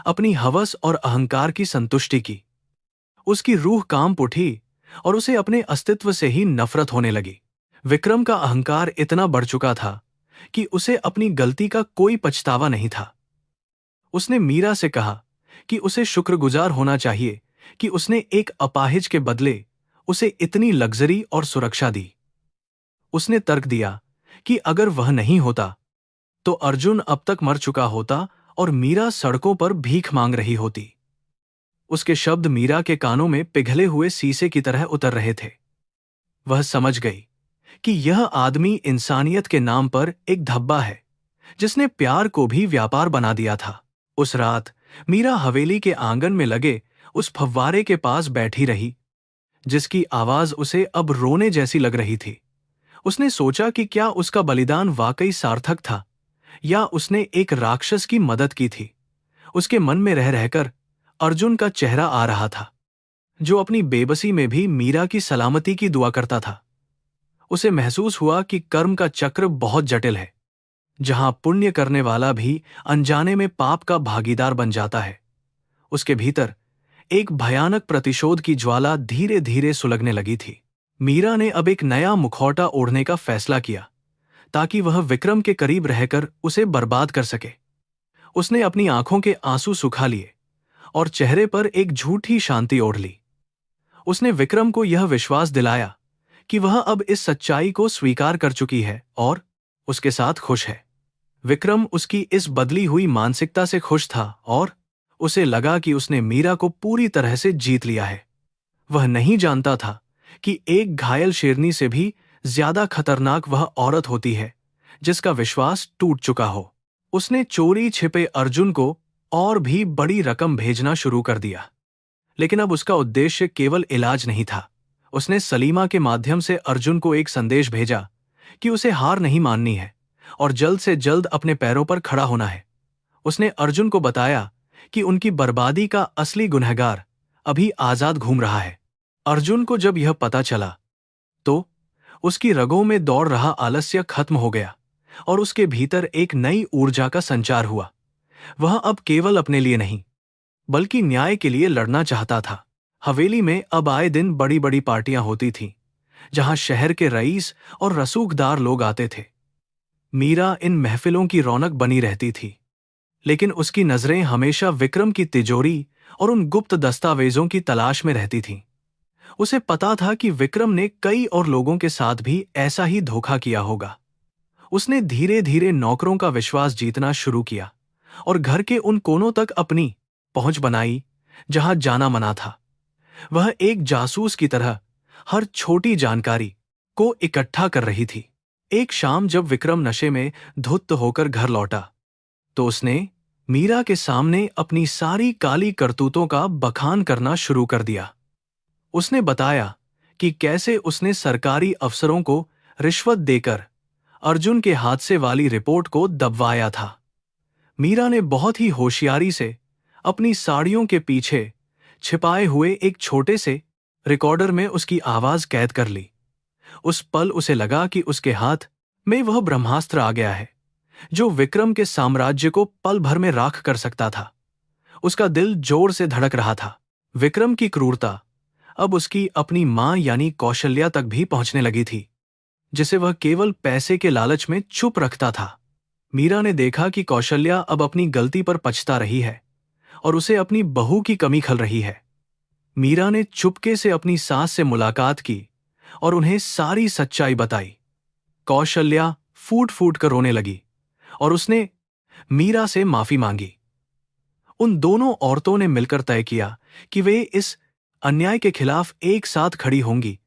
अपनी हवस और अहंकार की संतुष्टि की। उसकी रूह कांप उठी और उसे अपने अस्तित्व से ही नफरत होने लगी। विक्रम का अहंकार इतना बढ़ चुका था कि उसे अपनी गलती का कोई पछतावा नहीं था। उसने मीरा से कहा कि उसे शुक्रगुजार होना चाहिए कि उसने एक अपाहिज के बदले उसे इतनी लग्जरी और सुरक्षा दी। उसने तर्क दिया कि अगर वह नहीं होता तो अर्जुन अब तक मर चुका होता और मीरा सड़कों पर भीख मांग रही होती। उसके शब्द मीरा के कानों में पिघले हुए शीशे की तरह उतर रहे थे। वह समझ गई कि यह आदमी इंसानियत के नाम पर एक धब्बा है, जिसने प्यार को भी व्यापार बना दिया था। उस रात मीरा हवेली के आंगन में लगे उस फव्वारे के पास बैठी रही, जिसकी आवाज उसे अब रोने जैसी लग रही थी। उसने सोचा कि क्या उसका बलिदान वाकई सार्थक था, या उसने एक राक्षस की मदद की थी। उसके मन में रह रहकर अर्जुन का चेहरा आ रहा था, जो अपनी बेबसी में भी मीरा की सलामती की दुआ करता था। उसे महसूस हुआ कि कर्म का चक्र बहुत जटिल है, जहां पुण्य करने वाला भी अनजाने में पाप का भागीदार बन जाता है। उसके भीतर एक भयानक प्रतिशोध की ज्वाला धीरे धीरे सुलगने लगी थी। मीरा ने अब एक नया मुखौटा ओढ़ने का फैसला किया ताकि वह विक्रम के करीब रहकर उसे बर्बाद कर सके। उसने अपनी आंखों के आंसू सुखा लिए और चेहरे पर एक झूठी शांति ओढ़ ली। उसने विक्रम को यह विश्वास दिलाया कि वह अब इस सच्चाई को स्वीकार कर चुकी है और उसके साथ खुश है। विक्रम उसकी इस बदली हुई मानसिकता से खुश था और उसे लगा कि उसने मीरा को पूरी तरह से जीत लिया है। वह नहीं जानता था कि एक घायल शेरनी से भी ज्यादा खतरनाक वह औरत होती है जिसका विश्वास टूट चुका हो। उसने चोरी छिपे अर्जुन को और भी बड़ी रकम भेजना शुरू कर दिया, लेकिन अब उसका उद्देश्य केवल इलाज नहीं था। उसने सलीमा के माध्यम से अर्जुन को एक संदेश भेजा कि उसे हार नहीं माननी है और जल्द से जल्द अपने पैरों पर खड़ा होना है। उसने अर्जुन को बताया कि उनकी बर्बादी का असली गुनहगार अभी आजाद घूम रहा है। अर्जुन को जब यह पता चला तो उसकी रगों में दौड़ रहा आलस्य खत्म हो गया और उसके भीतर एक नई ऊर्जा का संचार हुआ। वह अब केवल अपने लिए नहीं, बल्कि न्याय के लिए लड़ना चाहता था। हवेली में अब आए दिन बड़ी बड़ी पार्टियां होती थीं, जहां शहर के रईस और रसूखदार लोग आते थे। मीरा इन महफिलों की रौनक बनी रहती थी, लेकिन उसकी नजरें हमेशा विक्रम की तिजोरी और उन गुप्त दस्तावेजों की तलाश में रहती थीं। उसे पता था कि विक्रम ने कई और लोगों के साथ भी ऐसा ही धोखा किया होगा। उसने धीरे धीरे नौकरों का विश्वास जीतना शुरू किया और घर के उन कोनों तक अपनी पहुंच बनाई जहां जाना मना था। वह एक जासूस की तरह हर छोटी जानकारी को इकट्ठा कर रही थी। एक शाम जब विक्रम नशे में धुत होकर घर लौटा, तो उसने मीरा के सामने अपनी सारी काली करतूतों का बखान करना शुरू कर दिया। उसने बताया कि कैसे उसने सरकारी अफसरों को रिश्वत देकर अर्जुन के हादसे वाली रिपोर्ट को दबवाया था। मीरा ने बहुत ही होशियारी से अपनी साड़ियों के पीछे छिपाए हुए एक छोटे से रिकॉर्डर में उसकी आवाज कैद कर ली। उस पल उसे लगा कि उसके हाथ में वह ब्रह्मास्त्र आ गया है, जो विक्रम के साम्राज्य को पल भर में राख कर सकता था। उसका दिल जोर से धड़क रहा था। विक्रम की क्रूरता अब उसकी अपनी मां यानी कौशल्या तक भी पहुंचने लगी थी, जिसे वह केवल पैसे के लालच में चुप रखता था। मीरा ने देखा कि कौशल्या अब अपनी गलती पर पछता रही है और उसे अपनी बहू की कमी खल रही है। मीरा ने चुपके से अपनी सास से मुलाकात की और उन्हें सारी सच्चाई बताई। कौशल्या फूट फूट कर रोने लगी और उसने मीरा से माफी मांगी। उन दोनों औरतों ने मिलकर तय किया कि वे इस अन्याय के खिलाफ एक साथ खड़ी होंगी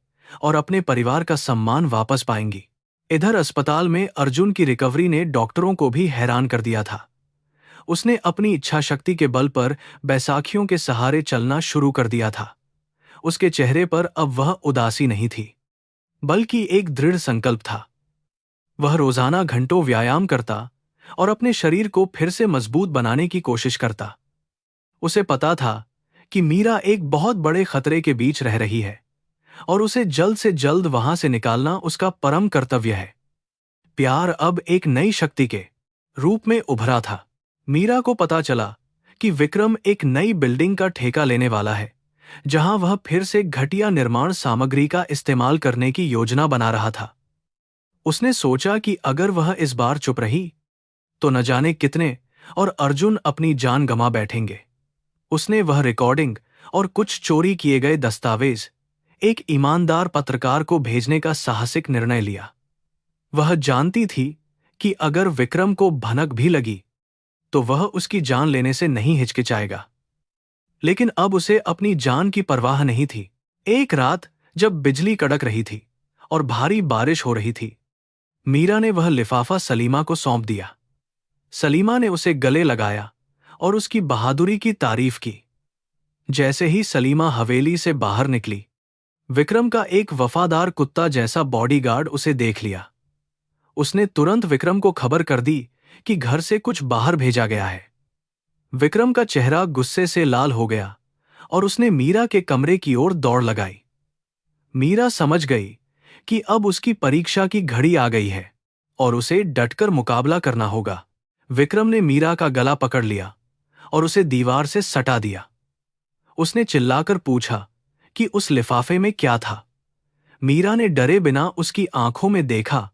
और अपने परिवार का सम्मान वापस पाएंगी। इधर अस्पताल में अर्जुन की रिकवरी ने डॉक्टरों को भी हैरान कर दिया था। उसने अपनी इच्छा शक्ति के बल पर बैसाखियों के सहारे चलना शुरू कर दिया था। उसके चेहरे पर अब वह उदासी नहीं थी, बल्कि एक दृढ़ संकल्प था। वह रोजाना घंटों व्यायाम करता और अपने शरीर को फिर से मजबूत बनाने की कोशिश करता। उसे पता था कि मीरा एक बहुत बड़े खतरे के बीच रह रही है और उसे जल्द से जल्द वहां से निकालना उसका परम कर्तव्य है। प्यार अब एक नई शक्ति के रूप में उभरा था। मीरा को पता चला कि विक्रम एक नई बिल्डिंग का ठेका लेने वाला है, जहां वह फिर से घटिया निर्माण सामग्री का इस्तेमाल करने की योजना बना रहा था। उसने सोचा कि अगर वह इस बार चुप रही तो न जाने कितने और अर्जुन अपनी जान गंवा बैठेंगे। उसने वह रिकॉर्डिंग और कुछ चोरी किए गए दस्तावेज एक ईमानदार पत्रकार को भेजने का साहसिक निर्णय लिया। वह जानती थी कि अगर विक्रम को भनक भी लगी तो वह उसकी जान लेने से नहीं हिचकिचाएगा। लेकिन अब उसे अपनी जान की परवाह नहीं थी। एक रात जब बिजली कड़क रही थी और भारी बारिश हो रही थी, मीरा ने वह लिफाफा सलीमा को सौंप दिया। सलीमा ने उसे गले लगाया और उसकी बहादुरी की तारीफ की। जैसे ही सलीमा हवेली से बाहर निकली, विक्रम का एक वफादार कुत्ता जैसा बॉडीगार्ड उसे देख लिया। उसने तुरंत विक्रम को खबर कर दी कि घर से कुछ बाहर भेजा गया है। विक्रम का चेहरा गुस्से से लाल हो गया और उसने मीरा के कमरे की ओर दौड़ लगाई। मीरा समझ गई कि अब उसकी परीक्षा की घड़ी आ गई है और उसे डटकर मुकाबला करना होगा। विक्रम ने मीरा का गला पकड़ लिया और उसे दीवार से सटा दिया। उसने चिल्लाकर पूछा कि उस लिफाफे में क्या था। मीरा ने डरे बिना उसकी आंखों में देखा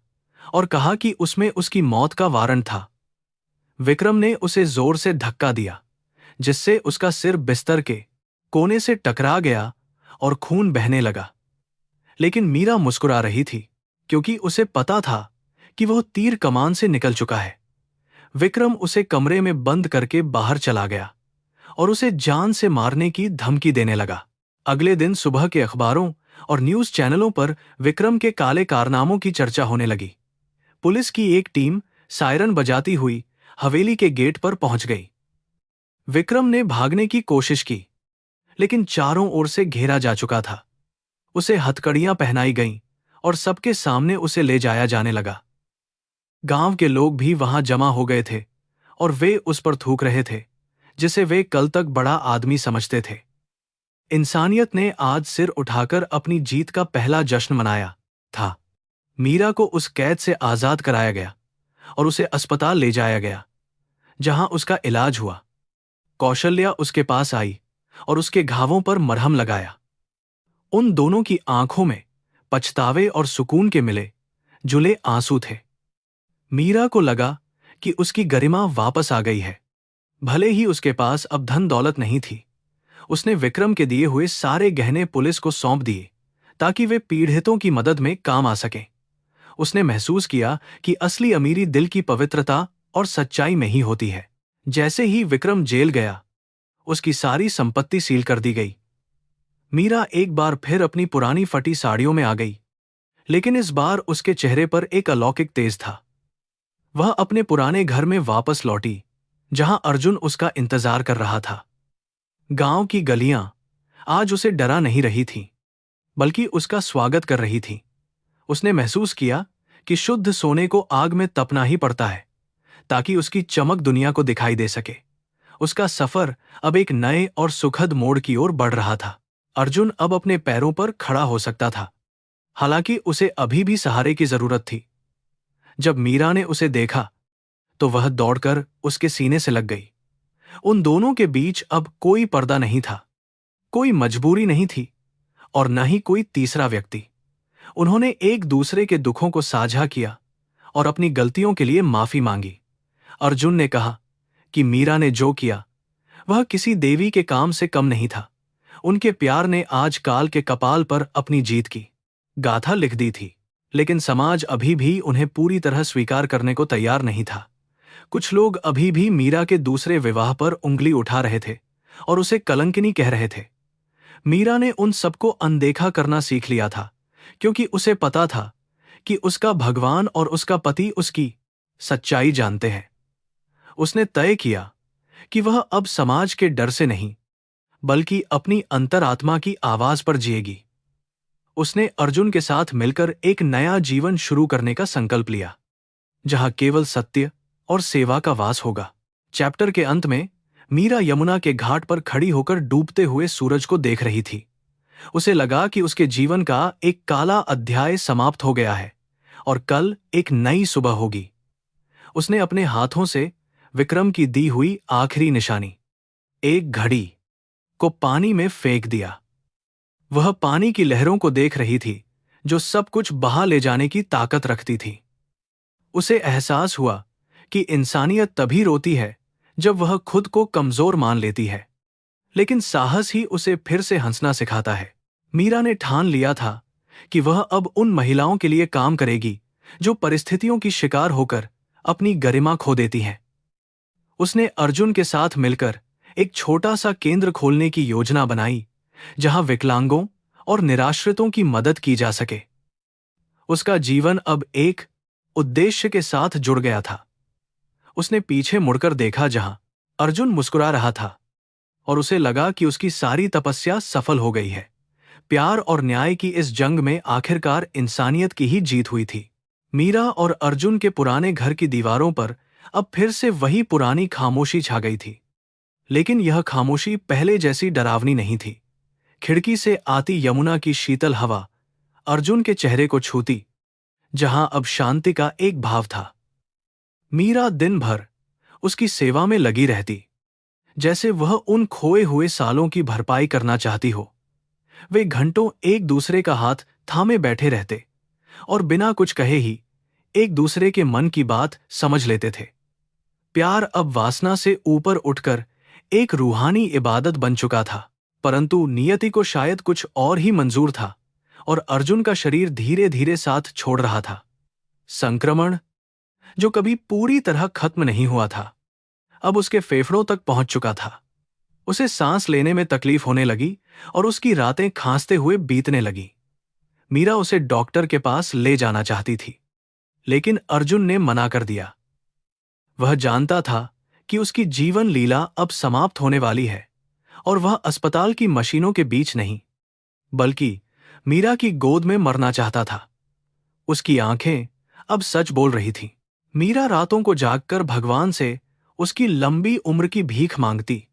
और कहा कि उसमें उसकी मौत का वारंट था। विक्रम ने उसे जोर से धक्का दिया, जिससे उसका सिर बिस्तर के कोने से टकरा गया और खून बहने लगा। लेकिन मीरा मुस्कुरा रही थी, क्योंकि उसे पता था कि वह तीर कमान से निकल चुका है। विक्रम उसे कमरे में बंद करके बाहर चला गया और उसे जान से मारने की धमकी देने लगा। अगले दिन सुबह के अखबारों और न्यूज चैनलों पर विक्रम के काले कारनामों की चर्चा होने लगी। पुलिस की एक टीम सायरन बजाती हुई हवेली के गेट पर पहुंच गई। विक्रम ने भागने की कोशिश की, लेकिन चारों ओर से घेरा जा चुका था। उसे हथकड़ियां पहनाई गईं और सबके सामने उसे ले जाया जाने लगा। गांव के लोग भी वहां जमा हो गए थे और वे उस पर थूक रहे थे, जिसे वे कल तक बड़ा आदमी समझते थे। इंसानियत ने आज सिर उठाकर अपनी जीत का पहला जश्न मनाया था। मीरा को उस कैद से आजाद कराया गया और उसे अस्पताल ले जाया गया, जहां उसका इलाज हुआ। कौशल्या उसके पास आई और उसके घावों पर मरहम लगाया। उन दोनों की आंखों में पछतावे और सुकून के मिले जुले आंसू थे। मीरा को लगा कि उसकी गरिमा वापस आ गई है। भले ही उसके पास अब धन दौलत नहीं थी, उसने विक्रम के दिए हुए सारे गहने पुलिस को सौंप दिए ताकि वे पीड़ितों की मदद में काम आ सकें। उसने महसूस किया कि असली अमीरी दिल की पवित्रता और सच्चाई में ही होती है। जैसे ही विक्रम जेल गया, उसकी सारी संपत्ति सील कर दी गई। मीरा एक बार फिर अपनी पुरानी फटी साड़ियों में आ गई, लेकिन इस बार उसके चेहरे पर एक अलौकिक तेज था। वह अपने पुराने घर में वापस लौटी, जहां अर्जुन उसका इंतजार कर रहा था। गांव की गलियां आज उसे डरा नहीं रही थीं, बल्कि उसका स्वागत कर रही थीं। उसने महसूस किया कि शुद्ध सोने को आग में तपना ही पड़ता है, ताकि उसकी चमक दुनिया को दिखाई दे सके। उसका सफर अब एक नए और सुखद मोड़ की ओर बढ़ रहा था। अर्जुन अब अपने पैरों पर खड़ा हो सकता था, हालांकि उसे अभी भी सहारे की जरूरत थी। जब मीरा ने उसे देखा, तो वह दौड़कर उसके सीने से लग गई। उन दोनों के बीच अब कोई पर्दा नहीं था, कोई मजबूरी नहीं थी और न ही कोई तीसरा व्यक्ति। उन्होंने एक दूसरे के दुखों को साझा किया और अपनी गलतियों के लिए माफी मांगी। अर्जुन ने कहा कि मीरा ने जो किया वह किसी देवी के काम से कम नहीं था। उनके प्यार ने आज काल के कपाल पर अपनी जीत की गाथा लिख दी थी, लेकिन समाज अभी भी उन्हें पूरी तरह स्वीकार करने को तैयार नहीं था। कुछ लोग अभी भी मीरा के दूसरे विवाह पर उंगली उठा रहे थे और उसे कलंकिनी कह रहे थे। मीरा ने उन सबको अनदेखा करना सीख लिया था, क्योंकि उसे पता था कि उसका भगवान और उसका पति उसकी सच्चाई जानते हैं। उसने तय किया कि वह अब समाज के डर से नहीं, बल्कि अपनी अंतरात्मा की आवाज पर जिएगी। उसने अर्जुन के साथ मिलकर एक नया जीवन शुरू करने का संकल्प लिया, जहां केवल सत्य और सेवा का वास होगा। चैप्टर के अंत में मीरा यमुना के घाट पर खड़ी होकर डूबते हुए सूरज को देख रही थी। उसे लगा कि उसके जीवन का एक काला अध्याय समाप्त हो गया है और कल एक नई सुबह होगी। उसने अपने हाथों से विक्रम की दी हुई आखिरी निशानी, एक घड़ी, को पानी में फेंक दिया। वह पानी की लहरों को देख रही थी, जो सब कुछ बहा ले जाने की ताकत रखती थी। उसे एहसास हुआ कि इंसानियत तभी रोती है जब वह खुद को कमजोर मान लेती है, लेकिन साहस ही उसे फिर से हंसना सिखाता है। मीरा ने ठान लिया था कि वह अब उन महिलाओं के लिए काम करेगी जो परिस्थितियों की शिकार होकर अपनी गरिमा खो देती हैं। उसने अर्जुन के साथ मिलकर एक छोटा सा केंद्र खोलने की योजना बनाई, जहां विकलांगों और निराश्रितों की मदद की जा सके। उसका जीवन अब एक उद्देश्य के साथ जुड़ गया था। उसने पीछे मुड़कर देखा, जहां अर्जुन मुस्कुरा रहा था, और उसे लगा कि उसकी सारी तपस्या सफल हो गई है। प्यार और न्याय की इस जंग में आखिरकार इंसानियत की ही जीत हुई थी। मीरा और अर्जुन के पुराने घर की दीवारों पर अब फिर से वही पुरानी खामोशी छा गई थी, लेकिन यह खामोशी पहले जैसी डरावनी नहीं थी। खिड़की से आती यमुना की शीतल हवा अर्जुन के चेहरे को छूती, जहां अब शांति का एक भाव था। मीरा दिन भर उसकी सेवा में लगी रहती, जैसे वह उन खोए हुए सालों की भरपाई करना चाहती हो। वे घंटों एक दूसरे का हाथ थामे बैठे रहते और बिना कुछ कहे ही एक दूसरे के मन की बात समझ लेते थे। प्यार अब वासना से ऊपर उठकर एक रूहानी इबादत बन चुका था, परंतु नियति को शायद कुछ और ही मंजूर था और अर्जुन का शरीर धीरे धीरे साथ छोड़ रहा था। संक्रमण, जो कभी पूरी तरह खत्म नहीं हुआ था, अब उसके फेफड़ों तक पहुंच चुका था। उसे सांस लेने में तकलीफ होने लगी और उसकी रातें खांसते हुए बीतने लगी। मीरा उसे डॉक्टर के पास ले जाना चाहती थी, लेकिन अर्जुन ने मना कर दिया। वह जानता था कि उसकी जीवन लीला अब समाप्त होने वाली है और वह अस्पताल की मशीनों के बीच नहीं, बल्कि मीरा की गोद में मरना चाहता था। उसकी आंखें अब सच बोल रही थीं। मीरा रातों को जागकर भगवान से उसकी लंबी उम्र की भीख मांगती,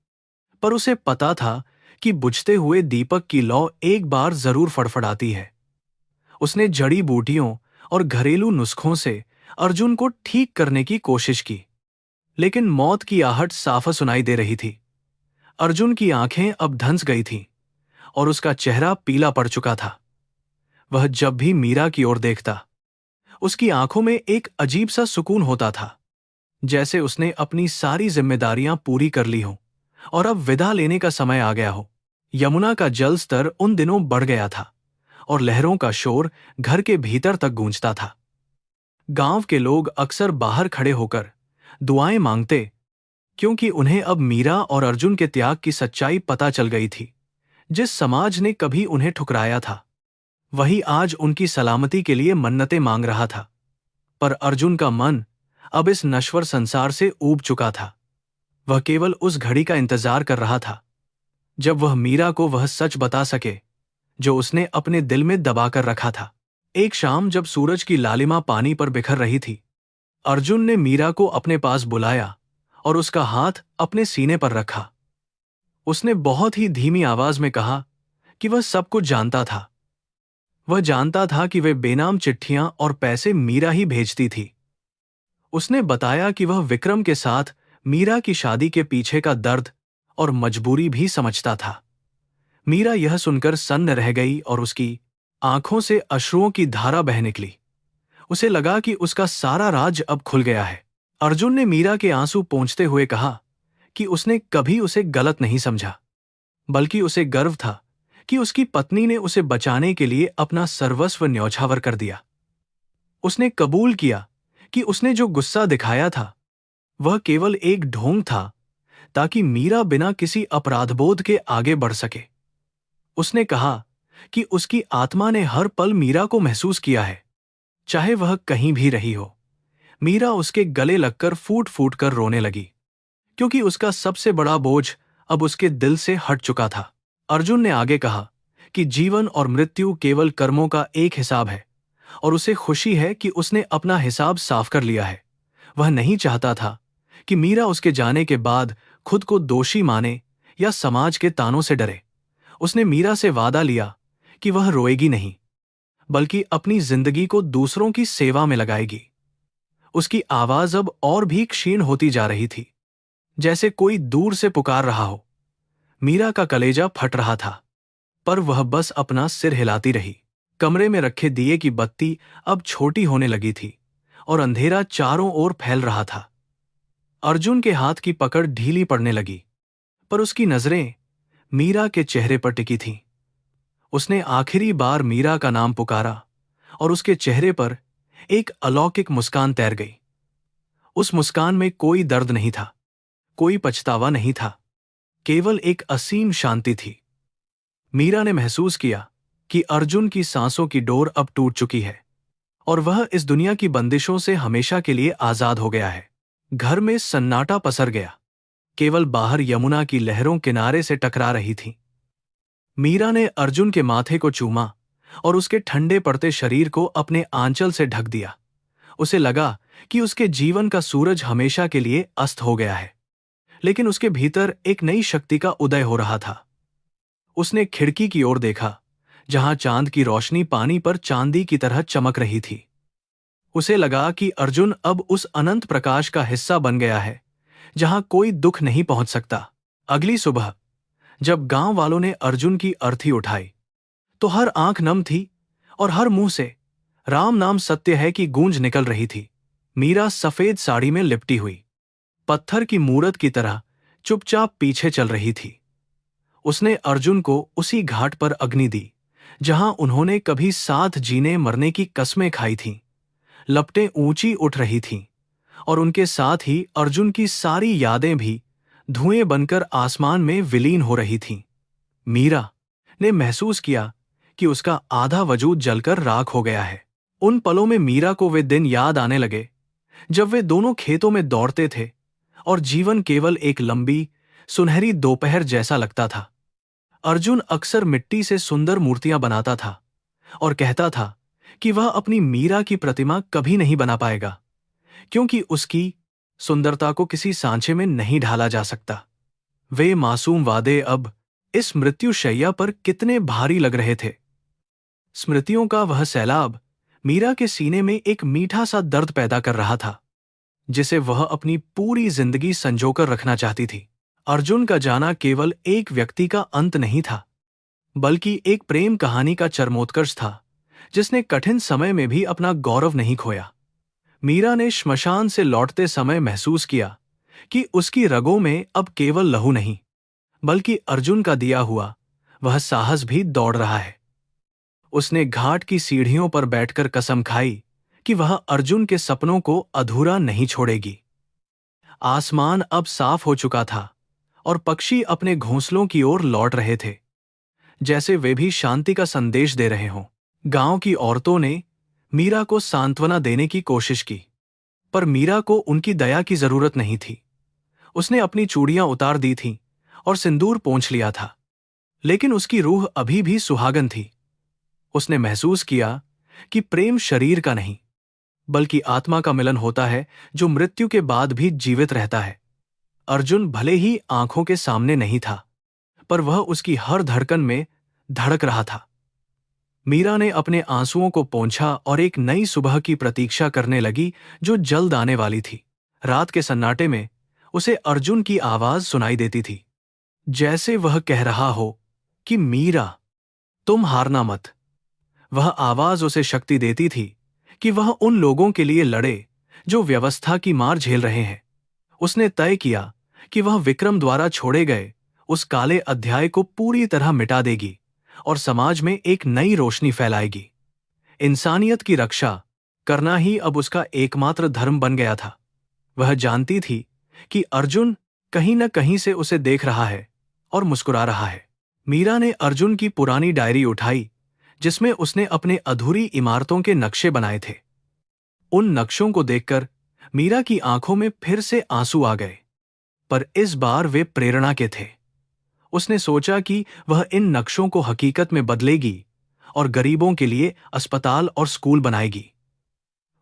पर उसे पता था कि बुझते हुए दीपक की लौ एक बार जरूर फड़फड़ाती है। उसने जड़ी बूटियों और घरेलू नुस्खों से अर्जुन को ठीक करने की कोशिश की, लेकिन मौत की आहट साफ सुनाई दे रही थी। अर्जुन की आंखें अब धंस गई थीं और उसका चेहरा पीला पड़ चुका था। वह जब भी मीरा की ओर देखता, उसकी आंखों में एक अजीब सा सुकून होता था, जैसे उसने अपनी सारी जिम्मेदारियां पूरी कर ली हों और अब विदा लेने का समय आ गया हो। यमुना का जल स्तर उन दिनों बढ़ गया था और लहरों का शोर घर के भीतर तक गूंजता था। गांव के लोग अक्सर बाहर खड़े होकर दुआएं मांगते, क्योंकि उन्हें अब मीरा और अर्जुन के त्याग की सच्चाई पता चल गई थी। जिस समाज ने कभी उन्हें ठुकराया था, वही आज उनकी सलामती के लिए मन्नतें मांग रहा था। पर अर्जुन का मन अब इस नश्वर संसार से ऊब चुका था। वह केवल उस घड़ी का इंतजार कर रहा था जब वह मीरा को वह सच बता सके जो उसने अपने दिल में दबाकर रखा था। एक शाम जब सूरज की लालिमा पानी पर बिखर रही थी, अर्जुन ने मीरा को अपने पास बुलाया और उसका हाथ अपने सीने पर रखा। उसने बहुत ही धीमी आवाज में कहा कि वह सब कुछ जानता था। वह जानता था कि वे बेनाम चिट्ठियां और पैसे मीरा ही भेजती थी। उसने बताया कि वह विक्रम के साथ मीरा की शादी के पीछे का दर्द और मजबूरी भी समझता था। मीरा यह सुनकर सन्न रह गई और उसकी आंखों से अश्रुओं की धारा बह निकली। उसे लगा कि उसका सारा राज अब खुल गया है। अर्जुन ने मीरा के आंसू पोंछते हुए कहा कि उसने कभी उसे गलत नहीं समझा, बल्कि उसे गर्व था कि उसकी पत्नी ने उसे बचाने के लिए अपना सर्वस्व न्यौछावर कर दिया। उसने कबूल किया कि उसने जो गुस्सा दिखाया था वह केवल एक ढोंग था, ताकि मीरा बिना किसी अपराधबोध के आगे बढ़ सके। उसने कहा कि उसकी आत्मा ने हर पल मीरा को महसूस किया है, चाहे वह कहीं भी रही हो। मीरा उसके गले लगकर फूट फूट कर रोने लगी, क्योंकि उसका सबसे बड़ा बोझ अब उसके दिल से हट चुका था। अर्जुन ने आगे कहा कि जीवन और मृत्यु केवल कर्मों का एक हिसाब है और उसे खुशी है कि उसने अपना हिसाब साफ कर लिया है। वह नहीं चाहता था कि मीरा उसके जाने के बाद खुद को दोषी माने या समाज के तानों से डरे। उसने मीरा से वादा लिया कि वह रोएगी नहीं, बल्कि अपनी जिंदगी को दूसरों की सेवा में लगाएगी। उसकी आवाज अब और भी क्षीण होती जा रही थी, जैसे कोई दूर से पुकार रहा हो। मीरा का कलेजा फट रहा था, पर वह बस अपना सिर हिलाती रही। कमरे में रखे दिए की बत्ती अब छोटी होने लगी थी और अंधेरा चारों ओर फैल रहा था। अर्जुन के हाथ की पकड़ ढीली पड़ने लगी, पर उसकी नजरें मीरा के चेहरे पर टिकी थीं। उसने आखिरी बार मीरा का नाम पुकारा और उसके चेहरे पर एक अलौकिक मुस्कान तैर गई। उस मुस्कान में कोई दर्द नहीं था, कोई पछतावा नहीं था, केवल एक असीम शांति थी। मीरा ने महसूस किया कि अर्जुन की सांसों की डोर अब टूट चुकी है और वह इस दुनिया की बंदिशों से हमेशा के लिए आजाद हो गया है। घर में सन्नाटा पसर गया, केवल बाहर यमुना की लहरों किनारे से टकरा रही थीं। मीरा ने अर्जुन के माथे को चूमा और उसके ठंडे पड़ते शरीर को अपने आंचल से ढक दिया। उसे लगा कि उसके जीवन का सूरज हमेशा के लिए अस्त हो गया है, लेकिन उसके भीतर एक नई शक्ति का उदय हो रहा था। उसने खिड़की की ओर देखा, जहां चांद की रोशनी पानी पर चांदी की तरह चमक रही थी। उसे लगा कि अर्जुन अब उस अनंत प्रकाश का हिस्सा बन गया है, जहां कोई दुख नहीं पहुंच सकता। अगली सुबह जब गांव वालों ने अर्जुन की अर्थी उठाई, तो हर आंख नम थी और हर मुंह से राम नाम सत्य है की गूंज निकल रही थी। मीरा सफेद साड़ी में लिपटी हुई, पत्थर की मूरत की तरह चुपचाप पीछे चल रही थी। उसने अर्जुन को उसी घाट पर अग्नि दी, जहां उन्होंने कभी साथ जीने मरने की कस्में खाई थीं। लपटें ऊंची उठ रही थीं और उनके साथ ही अर्जुन की सारी यादें भी धुएं बनकर आसमान में विलीन हो रही थीं। मीरा ने महसूस किया कि उसका आधा वजूद जलकर राख हो गया है। उन पलों में मीरा को वे दिन याद आने लगे जब वे दोनों खेतों में दौड़ते थे और जीवन केवल एक लंबी सुनहरी दोपहर जैसा लगता था। अर्जुन अक्सर मिट्टी से सुंदर मूर्तियां बनाता था और कहता था कि वह अपनी मीरा की प्रतिमा कभी नहीं बना पाएगा, क्योंकि उसकी सुंदरता को किसी सांचे में नहीं ढाला जा सकता। वे मासूम वादे अब इस मृत्युशैया पर कितने भारी लग रहे थे। स्मृतियों का वह सैलाब मीरा के सीने में एक मीठा सा दर्द पैदा कर रहा था, जिसे वह अपनी पूरी जिंदगी संजोकर रखना चाहती थी। अर्जुन का जाना केवल एक व्यक्ति का अंत नहीं था, बल्कि एक प्रेम कहानी का चरमोत्कर्ष था, जिसने कठिन समय में भी अपना गौरव नहीं खोया। मीरा ने श्मशान से लौटते समय महसूस किया कि उसकी रगों में अब केवल लहू नहीं, बल्कि अर्जुन का दिया हुआ वह साहस भी दौड़ रहा है। उसने घाट की सीढ़ियों पर बैठकर कसम खाई कि वह अर्जुन के सपनों को अधूरा नहीं छोड़ेगी। आसमान अब साफ हो चुका था और पक्षी अपने घोंसलों की ओर लौट रहे थे, जैसे वे भी शांति का संदेश दे रहे हों। गांव की औरतों ने मीरा को सांत्वना देने की कोशिश की, पर मीरा को उनकी दया की जरूरत नहीं थी। उसने अपनी चूड़ियां उतार दी थीं और सिंदूर पोंछ लिया था, लेकिन उसकी रूह अभी भी सुहागन थी। उसने महसूस किया कि प्रेम शरीर का नहीं, बल्कि आत्मा का मिलन होता है, जो मृत्यु के बाद भी जीवित रहता है। अर्जुन भले ही आंखों के सामने नहीं था, पर वह उसकी हर धड़कन में धड़क रहा था। मीरा ने अपने आंसुओं को पोंछा और एक नई सुबह की प्रतीक्षा करने लगी, जो जल्द आने वाली थी। रात के सन्नाटे में उसे अर्जुन की आवाज सुनाई देती थी, जैसे वह कह रहा हो कि मीरा, तुम हारना मत। वह आवाज उसे शक्ति देती थी कि वह उन लोगों के लिए लड़े जो व्यवस्था की मार झेल रहे हैं। उसने तय किया कि वह विक्रम द्वारा छोड़े गए उस काले अध्याय को पूरी तरह मिटा देगी और समाज में एक नई रोशनी फैलाएगी। इंसानियत की रक्षा करना ही अब उसका एकमात्र धर्म बन गया था। वह जानती थी कि अर्जुन कहीं न कहीं से उसे देख रहा है और मुस्कुरा रहा है। मीरा ने अर्जुन की पुरानी डायरी उठाई, जिसमें उसने अपने अधूरी इमारतों के नक्शे बनाए थे। उन नक्शों को देखकर मीरा की आंखों में फिर से आंसू आ गए, पर इस बार वे प्रेरणा के थे। उसने सोचा कि वह इन नक्शों को हकीकत में बदलेगी और गरीबों के लिए अस्पताल और स्कूल बनाएगी।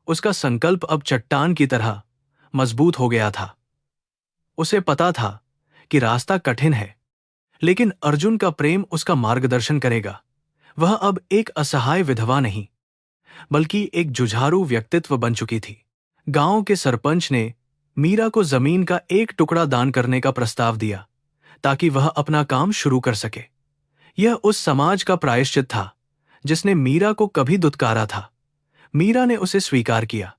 उसका संकल्प अब चट्टान की तरह मजबूत हो गया था। उसे पता था कि रास्ता कठिन है, लेकिन अर्जुन का प्रेम उसका मार्गदर्शन करेगा। वह अब एक असहाय विधवा नहीं, बल्कि एक जुझारू व्यक्तित्व बन चुकी थी। गांव के सरपंच ने मीरा को जमीन का एक टुकड़ा दान करने का प्रस्ताव दिया, ताकि वह अपना काम शुरू कर सके। यह उस समाज का प्रायश्चित था जिसने मीरा को कभी दुत्कारा था। मीरा ने उसे स्वीकार किया,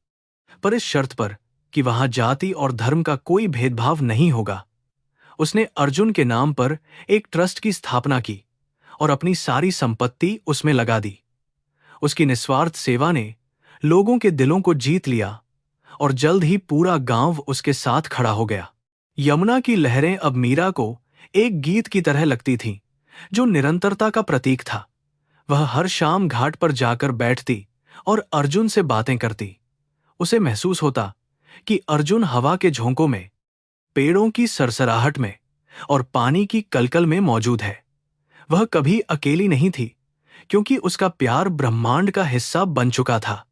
पर इस शर्त पर कि वहां जाति और धर्म का कोई भेदभाव नहीं होगा। उसने अर्जुन के नाम पर एक ट्रस्ट की स्थापना की और अपनी सारी संपत्ति उसमें लगा दी। उसकी निस्वार्थ सेवा ने लोगों के दिलों को जीत लिया और जल्द ही पूरा गांव उसके साथ खड़ा हो गया। यमुना की लहरें अब मीरा को एक गीत की तरह लगती थीं, जो निरंतरता का प्रतीक था। वह हर शाम घाट पर जाकर बैठती और अर्जुन से बातें करती। उसे महसूस होता कि अर्जुन हवा के झोंकों में, पेड़ों की सरसराहट में और पानी की कलकल में मौजूद है। वह कभी अकेली नहीं थी, क्योंकि उसका प्यार ब्रह्मांड का हिस्सा बन चुका था।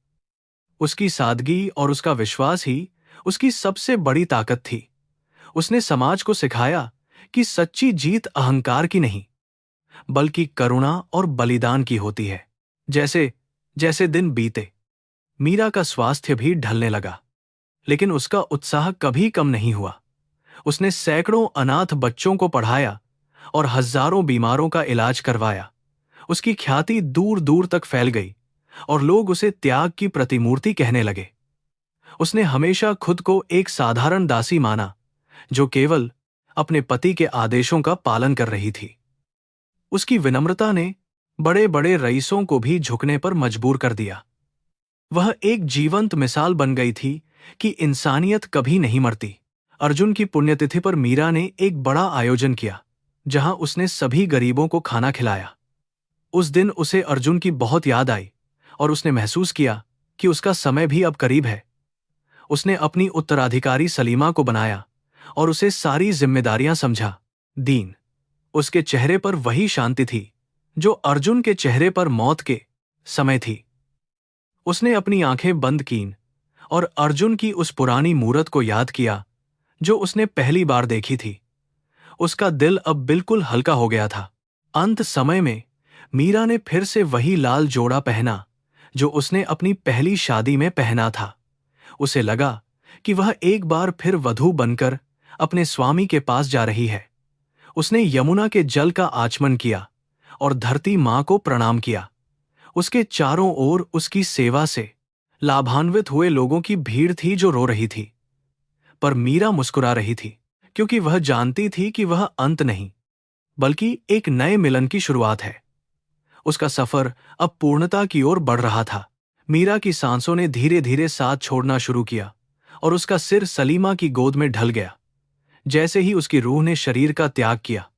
उसकी सादगी और उसका विश्वास ही उसकी सबसे बड़ी ताकत थी। उसने समाज को सिखाया कि सच्ची जीत अहंकार की नहीं, बल्कि करुणा और बलिदान की होती है। जैसे जैसे दिन बीते, मीरा का स्वास्थ्य भी ढलने लगा, लेकिन उसका उत्साह कभी कम नहीं हुआ। उसने सैकड़ों अनाथ बच्चों को पढ़ाया और हजारों बीमारों का इलाज करवाया। उसकी ख्याति दूर दूर तक फैल गई और लोग उसे त्याग की प्रतिमूर्ति कहने लगे। उसने हमेशा खुद को एक साधारण दासी माना, जो केवल अपने पति के आदेशों का पालन कर रही थी। उसकी विनम्रता ने बड़े बड़े रईसों को भी झुकने पर मजबूर कर दिया। वह एक जीवंत मिसाल बन गई थी कि इंसानियत कभी नहीं मरती। अर्जुन की पुण्यतिथि पर मीरा ने एक बड़ा आयोजन किया, जहां उसने सभी गरीबों को खाना खिलाया। उस दिन उसे अर्जुन की बहुत याद आई और उसने महसूस किया कि उसका समय भी अब करीब है। उसने अपनी उत्तराधिकारी सलीमा को बनाया और उसे सारी जिम्मेदारियां समझा। दीन उसके चेहरे पर वही शांति थी जो अर्जुन के चेहरे पर मौत के समय थी। उसने अपनी आंखें बंद कीं और अर्जुन की उस पुरानी मूरत को याद किया जो उसने पहली बार देखी थी। उसका दिल अब बिल्कुल हल्का हो गया था। अंत समय में मीरा ने फिर से वही लाल जोड़ा पहना जो उसने अपनी पहली शादी में पहना था। उसे लगा कि वह एक बार फिर वधू बनकर अपने स्वामी के पास जा रही है। उसने यमुना के जल का आचमन किया और धरती मां को प्रणाम किया। उसके चारों ओर उसकी सेवा से लाभान्वित हुए लोगों की भीड़ थी जो रो रही थी। पर मीरा मुस्कुरा रही थी, क्योंकि वह जानती थी कि वह अंत नहीं, बल्कि एक नए मिलन की शुरुआत है। उसका सफर अब पूर्णता की ओर बढ़ रहा था। मीरा की सांसों ने धीरे धीरे साथ छोड़ना शुरू किया और उसका सिर सलीमा की गोद में ढल गया। जैसे ही उसकी रूह ने शरीर का त्याग किया,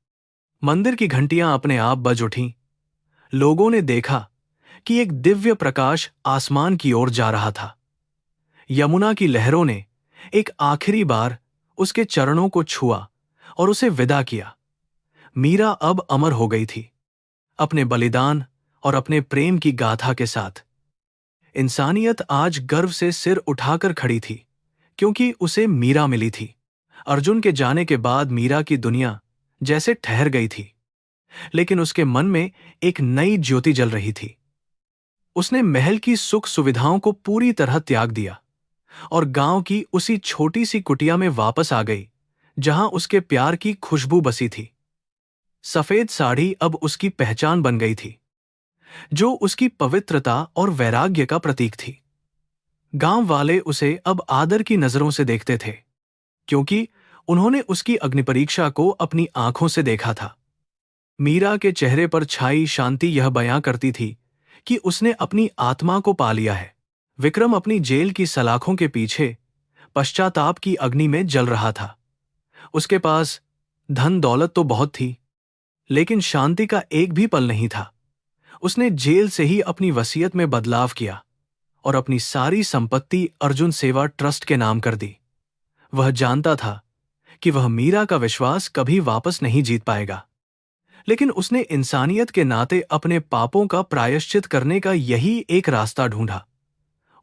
मंदिर की घंटियां अपने आप बज उठीं। लोगों ने देखा कि एक दिव्य प्रकाश आसमान की ओर जा रहा था। यमुना की लहरों ने एक आखिरी बार उसके चरणों को छुआ और उसे विदा किया। मीरा अब अमर हो गई थी, अपने बलिदान और अपने प्रेम की गाथा के साथ। इंसानियत आज गर्व से सिर उठाकर खड़ी थी, क्योंकि उसे मीरा मिली थी। अर्जुन के जाने के बाद मीरा की दुनिया जैसे ठहर गई थी, लेकिन उसके मन में एक नई ज्योति जल रही थी। उसने महल की सुख सुविधाओं को पूरी तरह त्याग दिया और गांव की उसी छोटी सी कुटिया में वापस आ गई, जहां उसके प्यार की खुशबू बसी थी। सफेद साड़ी अब उसकी पहचान बन गई थी, जो उसकी पवित्रता और वैराग्य का प्रतीक थी। गांव वाले उसे अब आदर की नजरों से देखते थे, क्योंकि उन्होंने उसकी अग्निपरीक्षा को अपनी आंखों से देखा था। मीरा के चेहरे पर छाई शांति यह बयां करती थी कि उसने अपनी आत्मा को पा लिया है। विक्रम अपनी जेल की सलाखों के पीछे पश्चाताप की अग्नि में जल रहा था। उसके पास धन दौलत तो बहुत थी, लेकिन शांति का एक भी पल नहीं था। उसने जेल से ही अपनी वसीयत में बदलाव किया और अपनी सारी संपत्ति अर्जुन सेवा ट्रस्ट के नाम कर दी। वह जानता था कि वह मीरा का विश्वास कभी वापस नहीं जीत पाएगा, लेकिन उसने इंसानियत के नाते अपने पापों का प्रायश्चित करने का यही एक रास्ता ढूंढा।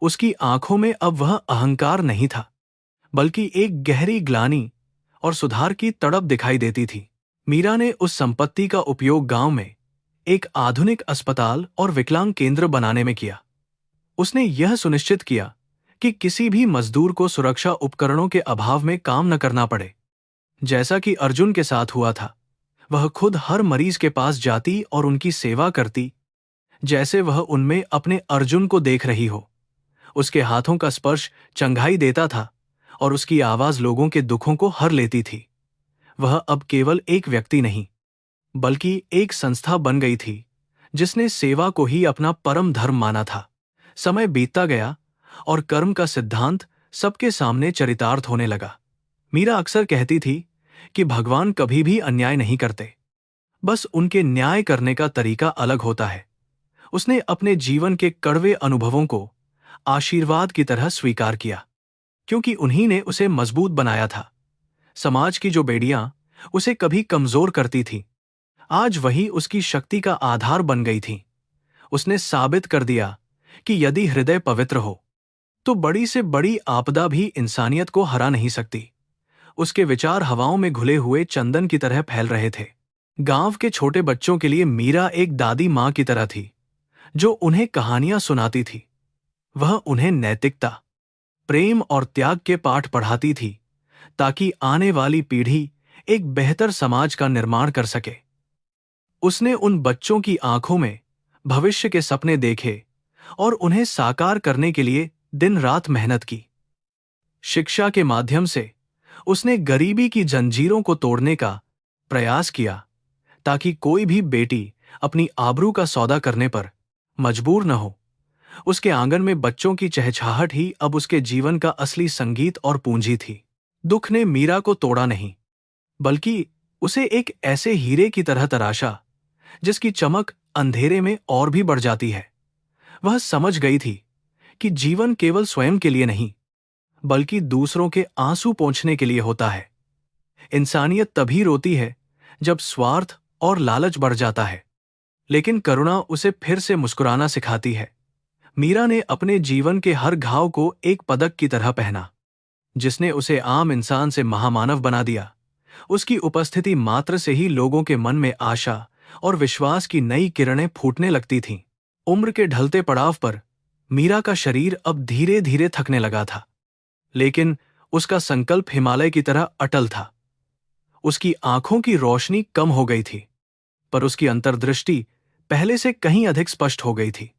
उसकी आंखों में अब वह अहंकार नहीं था, बल्कि एक गहरी ग्लानि और सुधार की तड़प दिखाई देती थी। मीरा ने उस संपत्ति का उपयोग गांव में एक आधुनिक अस्पताल और विकलांग केंद्र बनाने में किया। उसने यह सुनिश्चित किया कि किसी भी मजदूर को सुरक्षा उपकरणों के अभाव में काम न करना पड़े। जैसा कि अर्जुन के साथ हुआ था, वह खुद हर मरीज के पास जाती और उनकी सेवा करती, जैसे वह उनमें अपने अर्जुन को देख रही हो। उसके हाथों का स्पर्श चंगाई देता था और उसकी आवाज लोगों के दुखों को हर लेती थी। वह अब केवल एक व्यक्ति नहीं, बल्कि एक संस्था बन गई थी, जिसने सेवा को ही अपना परम धर्म माना था। समय बीतता गया और कर्म का सिद्धांत सबके सामने चरितार्थ होने लगा। मीरा अक्सर कहती थी कि भगवान कभी भी अन्याय नहीं करते, बस उनके न्याय करने का तरीका अलग होता है। उसने अपने जीवन के कड़वे अनुभवों को आशीर्वाद की तरह स्वीकार किया, क्योंकि उन्हीं ने उसे मजबूत बनाया था। समाज की जो बेड़ियां उसे कभी कमजोर करती थीं, आज वही उसकी शक्ति का आधार बन गई थीं। उसने साबित कर दिया कि यदि हृदय पवित्र हो, तो बड़ी से बड़ी आपदा भी इंसानियत को हरा नहीं सकती। उसके विचार हवाओं में घुले हुए चंदन की तरह फैल रहे थे। गांव के छोटे बच्चों के लिए मीरा एक दादी मां की तरह थी, जो उन्हें कहानियां सुनाती थी। वह उन्हें नैतिकता, प्रेम और त्याग के पाठ पढ़ाती थी, ताकि आने वाली पीढ़ी एक बेहतर समाज का निर्माण कर सके। उसने उन बच्चों की आंखों में भविष्य के सपने देखे और उन्हें साकार करने के लिए दिन रात मेहनत की। शिक्षा के माध्यम से उसने गरीबी की जंजीरों को तोड़ने का प्रयास किया, ताकि कोई भी बेटी अपनी आबरू का सौदा करने पर मजबूर न हो। उसके आंगन में बच्चों की चहचहाहट ही अब उसके जीवन का असली संगीत और पूंजी थी। दुख ने मीरा को तोड़ा नहीं, बल्कि उसे एक ऐसे हीरे की तरह तराशा, जिसकी चमक अंधेरे में और भी बढ़ जाती है। वह समझ गई थी कि जीवन केवल स्वयं के लिए नहीं, बल्कि दूसरों के आंसू पोंछने के लिए होता है। इंसानियत तभी रोती है जब स्वार्थ और लालच बढ़ जाता है, लेकिन करुणा उसे फिर से मुस्कुराना सिखाती है। मीरा ने अपने जीवन के हर घाव को एक पदक की तरह पहना, जिसने उसे आम इंसान से महामानव बना दिया। उसकी उपस्थिति मात्र से ही लोगों के मन में आशा और विश्वास की नई किरणें फूटने लगती थीं। उम्र के ढलते पड़ाव पर मीरा का शरीर अब धीरे धीरे थकने लगा था, लेकिन उसका संकल्प हिमालय की तरह अटल था। उसकी आंखों की रोशनी कम हो गई थी, पर उसकी अंतर्दृष्टि पहले से कहीं अधिक स्पष्ट हो गई थी।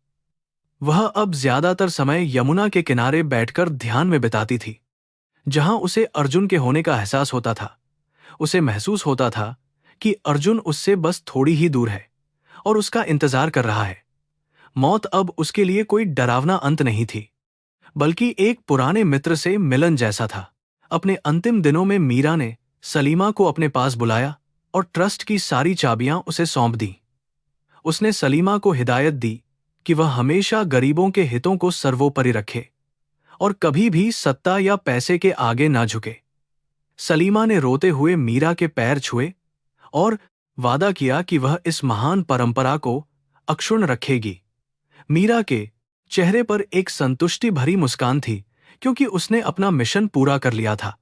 वह अब ज्यादातर समय यमुना के किनारे बैठकर ध्यान में बिताती थी, जहां उसे अर्जुन के होने का एहसास होता था। उसे महसूस होता था कि अर्जुन उससे बस थोड़ी ही दूर है और उसका इंतजार कर रहा है। मौत अब उसके लिए कोई डरावना अंत नहीं थी, बल्कि एक पुराने मित्र से मिलन जैसा था। अपने अंतिम दिनों में मीरा ने सलीमा को अपने पास बुलाया और ट्रस्ट की सारी चाबियां उसे सौंप दी। उसने सलीमा को हिदायत दी कि वह हमेशा गरीबों के हितों को सर्वोपरि रखे और कभी भी सत्ता या पैसे के आगे ना झुके। सलीमा ने रोते हुए मीरा के पैर छुए और वादा किया कि वह इस महान परंपरा को अक्षुण्ण रखेगी। मीरा के चेहरे पर एक संतुष्टि भरी मुस्कान थी, क्योंकि उसने अपना मिशन पूरा कर लिया था।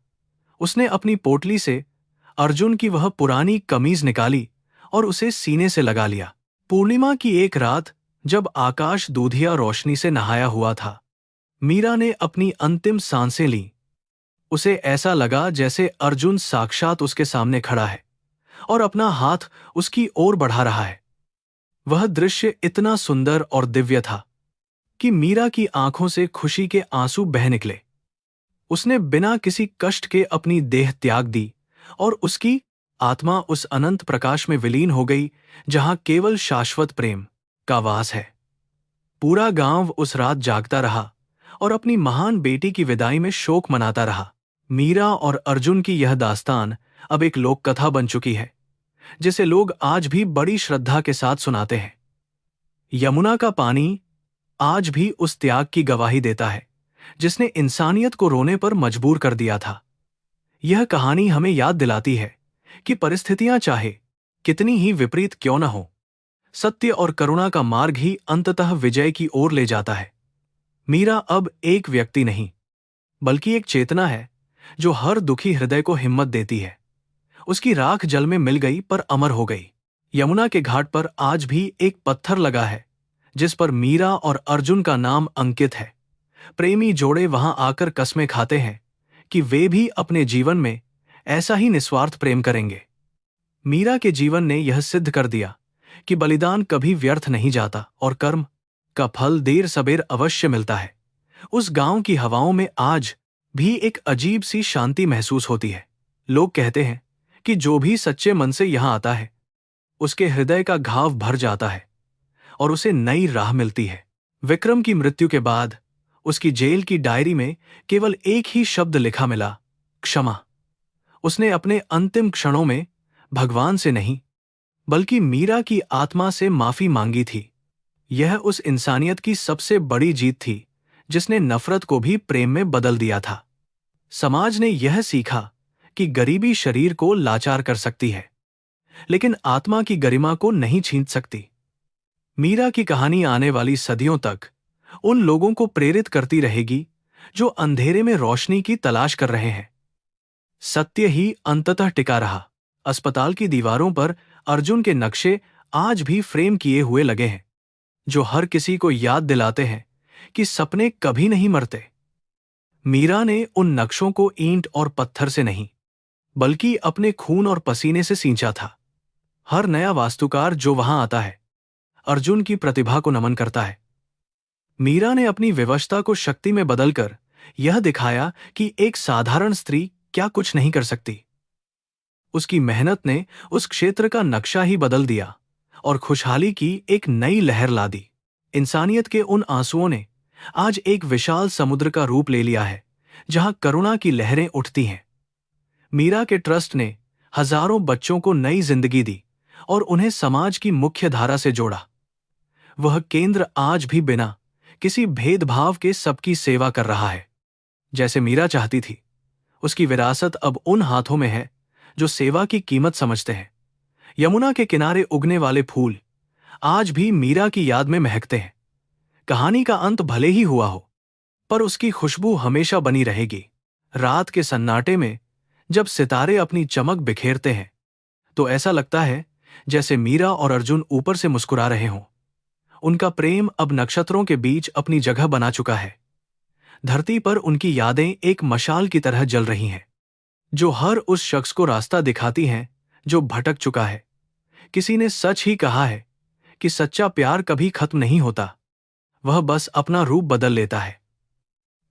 उसने अपनी पोटली से अर्जुन की वह पुरानी कमीज निकाली और उसे सीने से लगा लिया। पूर्णिमा की एक रात, जब आकाश दूधिया रोशनी से नहाया हुआ था, मीरा ने अपनी अंतिम सांसें लीं। उसे ऐसा लगा जैसे अर्जुन साक्षात उसके सामने खड़ा है और अपना हाथ उसकी ओर बढ़ा रहा है। वह दृश्य इतना सुंदर और दिव्य था कि मीरा की आंखों से खुशी के आंसू बह निकले। उसने बिना किसी कष्ट के अपनी देह त्याग दी और उसकी आत्मा उस अनंत प्रकाश में विलीन हो गई, जहां केवल शाश्वत प्रेम का वास है। पूरा गांव उस रात जागता रहा और अपनी महान बेटी की विदाई में शोक मनाता रहा। मीरा और अर्जुन की यह दास्तान अब एक लोक कथा बन चुकी है, जिसे लोग आज भी बड़ी श्रद्धा के साथ सुनाते हैं। यमुना का पानी आज भी उस त्याग की गवाही देता है जिसने इंसानियत को रोने पर मजबूर कर दिया था। यह कहानी हमें याद दिलाती है कि परिस्थितियां चाहे कितनी ही विपरीत क्यों न हो, सत्य और करुणा का मार्ग ही अंततः विजय की ओर ले जाता है। मीरा अब एक व्यक्ति नहीं, बल्कि एक चेतना है जो हर दुखी हृदय को हिम्मत देती है। उसकी राख जल में मिल गई पर अमर हो गई। यमुना के घाट पर आज भी एक पत्थर लगा है जिस पर मीरा और अर्जुन का नाम अंकित है। प्रेमी जोड़े वहां आकर कस्में खाते हैं कि वे भी अपने जीवन में ऐसा ही निस्वार्थ प्रेम करेंगे। मीरा के जीवन ने यह सिद्ध कर दिया कि बलिदान कभी व्यर्थ नहीं जाता और कर्म का फल देर सबेर अवश्य मिलता है। उस गांव की हवाओं में आज भी एक अजीब सी शांति महसूस होती है। लोग कहते हैं कि जो भी सच्चे मन से यहां आता है, उसके हृदय का घाव भर जाता है और उसे नई राह मिलती है। विक्रम की मृत्यु के बाद उसकी जेल की डायरी में केवल एक ही शब्द लिखा मिला, क्षमा। उसने अपने अंतिम क्षणों में भगवान से नहीं, बल्कि मीरा की आत्मा से माफी मांगी थी। यह उस इंसानियत की सबसे बड़ी जीत थी जिसने नफरत को भी प्रेम में बदल दिया था। समाज ने यह सीखा कि गरीबी शरीर को लाचार कर सकती है, लेकिन आत्मा की गरिमा को नहीं छीन सकती। मीरा की कहानी आने वाली सदियों तक उन लोगों को प्रेरित करती रहेगी जो अंधेरे में रोशनी की तलाश कर रहे हैं। सत्य ही अंततः टिका रहा। अस्पताल की दीवारों पर अर्जुन के नक्शे आज भी फ्रेम किए हुए लगे हैं, जो हर किसी को याद दिलाते हैं कि सपने कभी नहीं मरते। मीरा ने उन नक्शों को ईंट और पत्थर से नहीं, बल्कि अपने खून और पसीने से सींचा था। हर नया वास्तुकार जो वहां आता है, अर्जुन की प्रतिभा को नमन करता है। मीरा ने अपनी विवशता को शक्ति में बदलकर यह दिखाया कि एक साधारण स्त्री क्या कुछ नहीं कर सकती। उसकी मेहनत ने उस क्षेत्र का नक्शा ही बदल दिया और खुशहाली की एक नई लहर ला दी। इंसानियत के उन आंसुओं ने आज एक विशाल समुद्र का रूप ले लिया है, जहां करुणा की लहरें उठती हैं। मीरा के ट्रस्ट ने हजारों बच्चों को नई जिंदगी दी और उन्हें समाज की मुख्य धारा से जोड़ा। वह केंद्र आज भी बिना किसी भेदभाव के सबकी सेवा कर रहा है। जैसे मीरा चाहती थी, उसकी विरासत अब उन हाथों में है जो सेवा की कीमत समझते हैं। यमुना के किनारे उगने वाले फूल आज भी मीरा की याद में महकते हैं। कहानी का अंत भले ही हुआ हो, पर उसकी खुशबू हमेशा बनी रहेगी। रात के सन्नाटे में जब सितारे अपनी चमक बिखेरते हैं, तो ऐसा लगता है जैसे मीरा और अर्जुन ऊपर से मुस्कुरा रहे हों। उनका प्रेम अब नक्षत्रों के बीच अपनी जगह बना चुका है। धरती पर उनकी यादें एक मशाल की तरह जल रही हैं, जो हर उस शख्स को रास्ता दिखाती हैं जो भटक चुका है। किसी ने सच ही कहा है कि सच्चा प्यार कभी खत्म नहीं होता, वह बस अपना रूप बदल लेता है।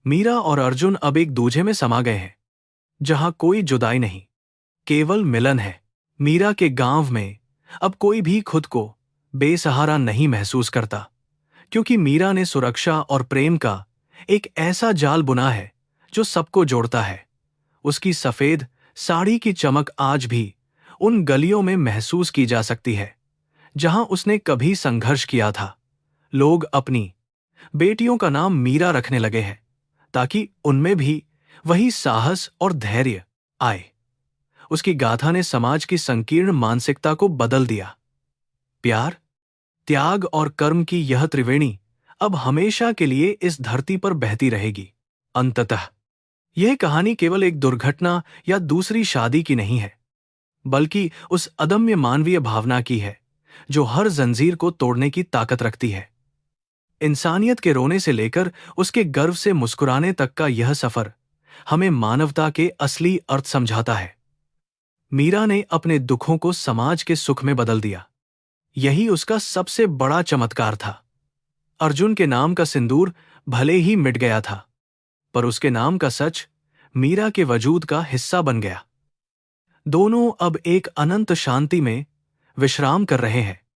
मीरा और अर्जुन अब एक दूजे में समा गए हैं, जहां कोई जुदाई नहीं, केवल मिलन है। मीरा के गांव में अब कोई भी खुद को बेसहारा नहीं महसूस करता, क्योंकि मीरा ने सुरक्षा और प्रेम का एक ऐसा जाल बुना है जो सबको जोड़ता है। उसकी सफेद साड़ी की चमक आज भी उन गलियों में महसूस की जा सकती है जहां उसने कभी संघर्ष किया था। लोग अपनी बेटियों का नाम मीरा रखने लगे हैं, ताकि उनमें भी वही साहस और धैर्य आए। उसकी गाथा ने समाज की संकीर्ण मानसिकता को बदल दिया। प्यार, त्याग और कर्म की यह त्रिवेणी अब हमेशा के लिए इस धरती पर बहती रहेगी। अंततः यह कहानी केवल एक दुर्घटना या दूसरी शादी की नहीं है, बल्कि उस अदम्य मानवीय भावना की है जो हर जंजीर को तोड़ने की ताकत रखती है। इंसानियत के रोने से लेकर उसके गर्व से मुस्कुराने तक का यह सफर हमें मानवता के असली अर्थ समझाता है। मीरा ने अपने दुखों को समाज के सुख में बदल दिया, यही उसका सबसे बड़ा चमत्कार था। अर्जुन के नाम का सिंदूर भले ही मिट गया था, पर उसके नाम का सच मीरा के वजूद का हिस्सा बन गया। दोनों अब एक अनंत शांति में विश्राम कर रहे हैं,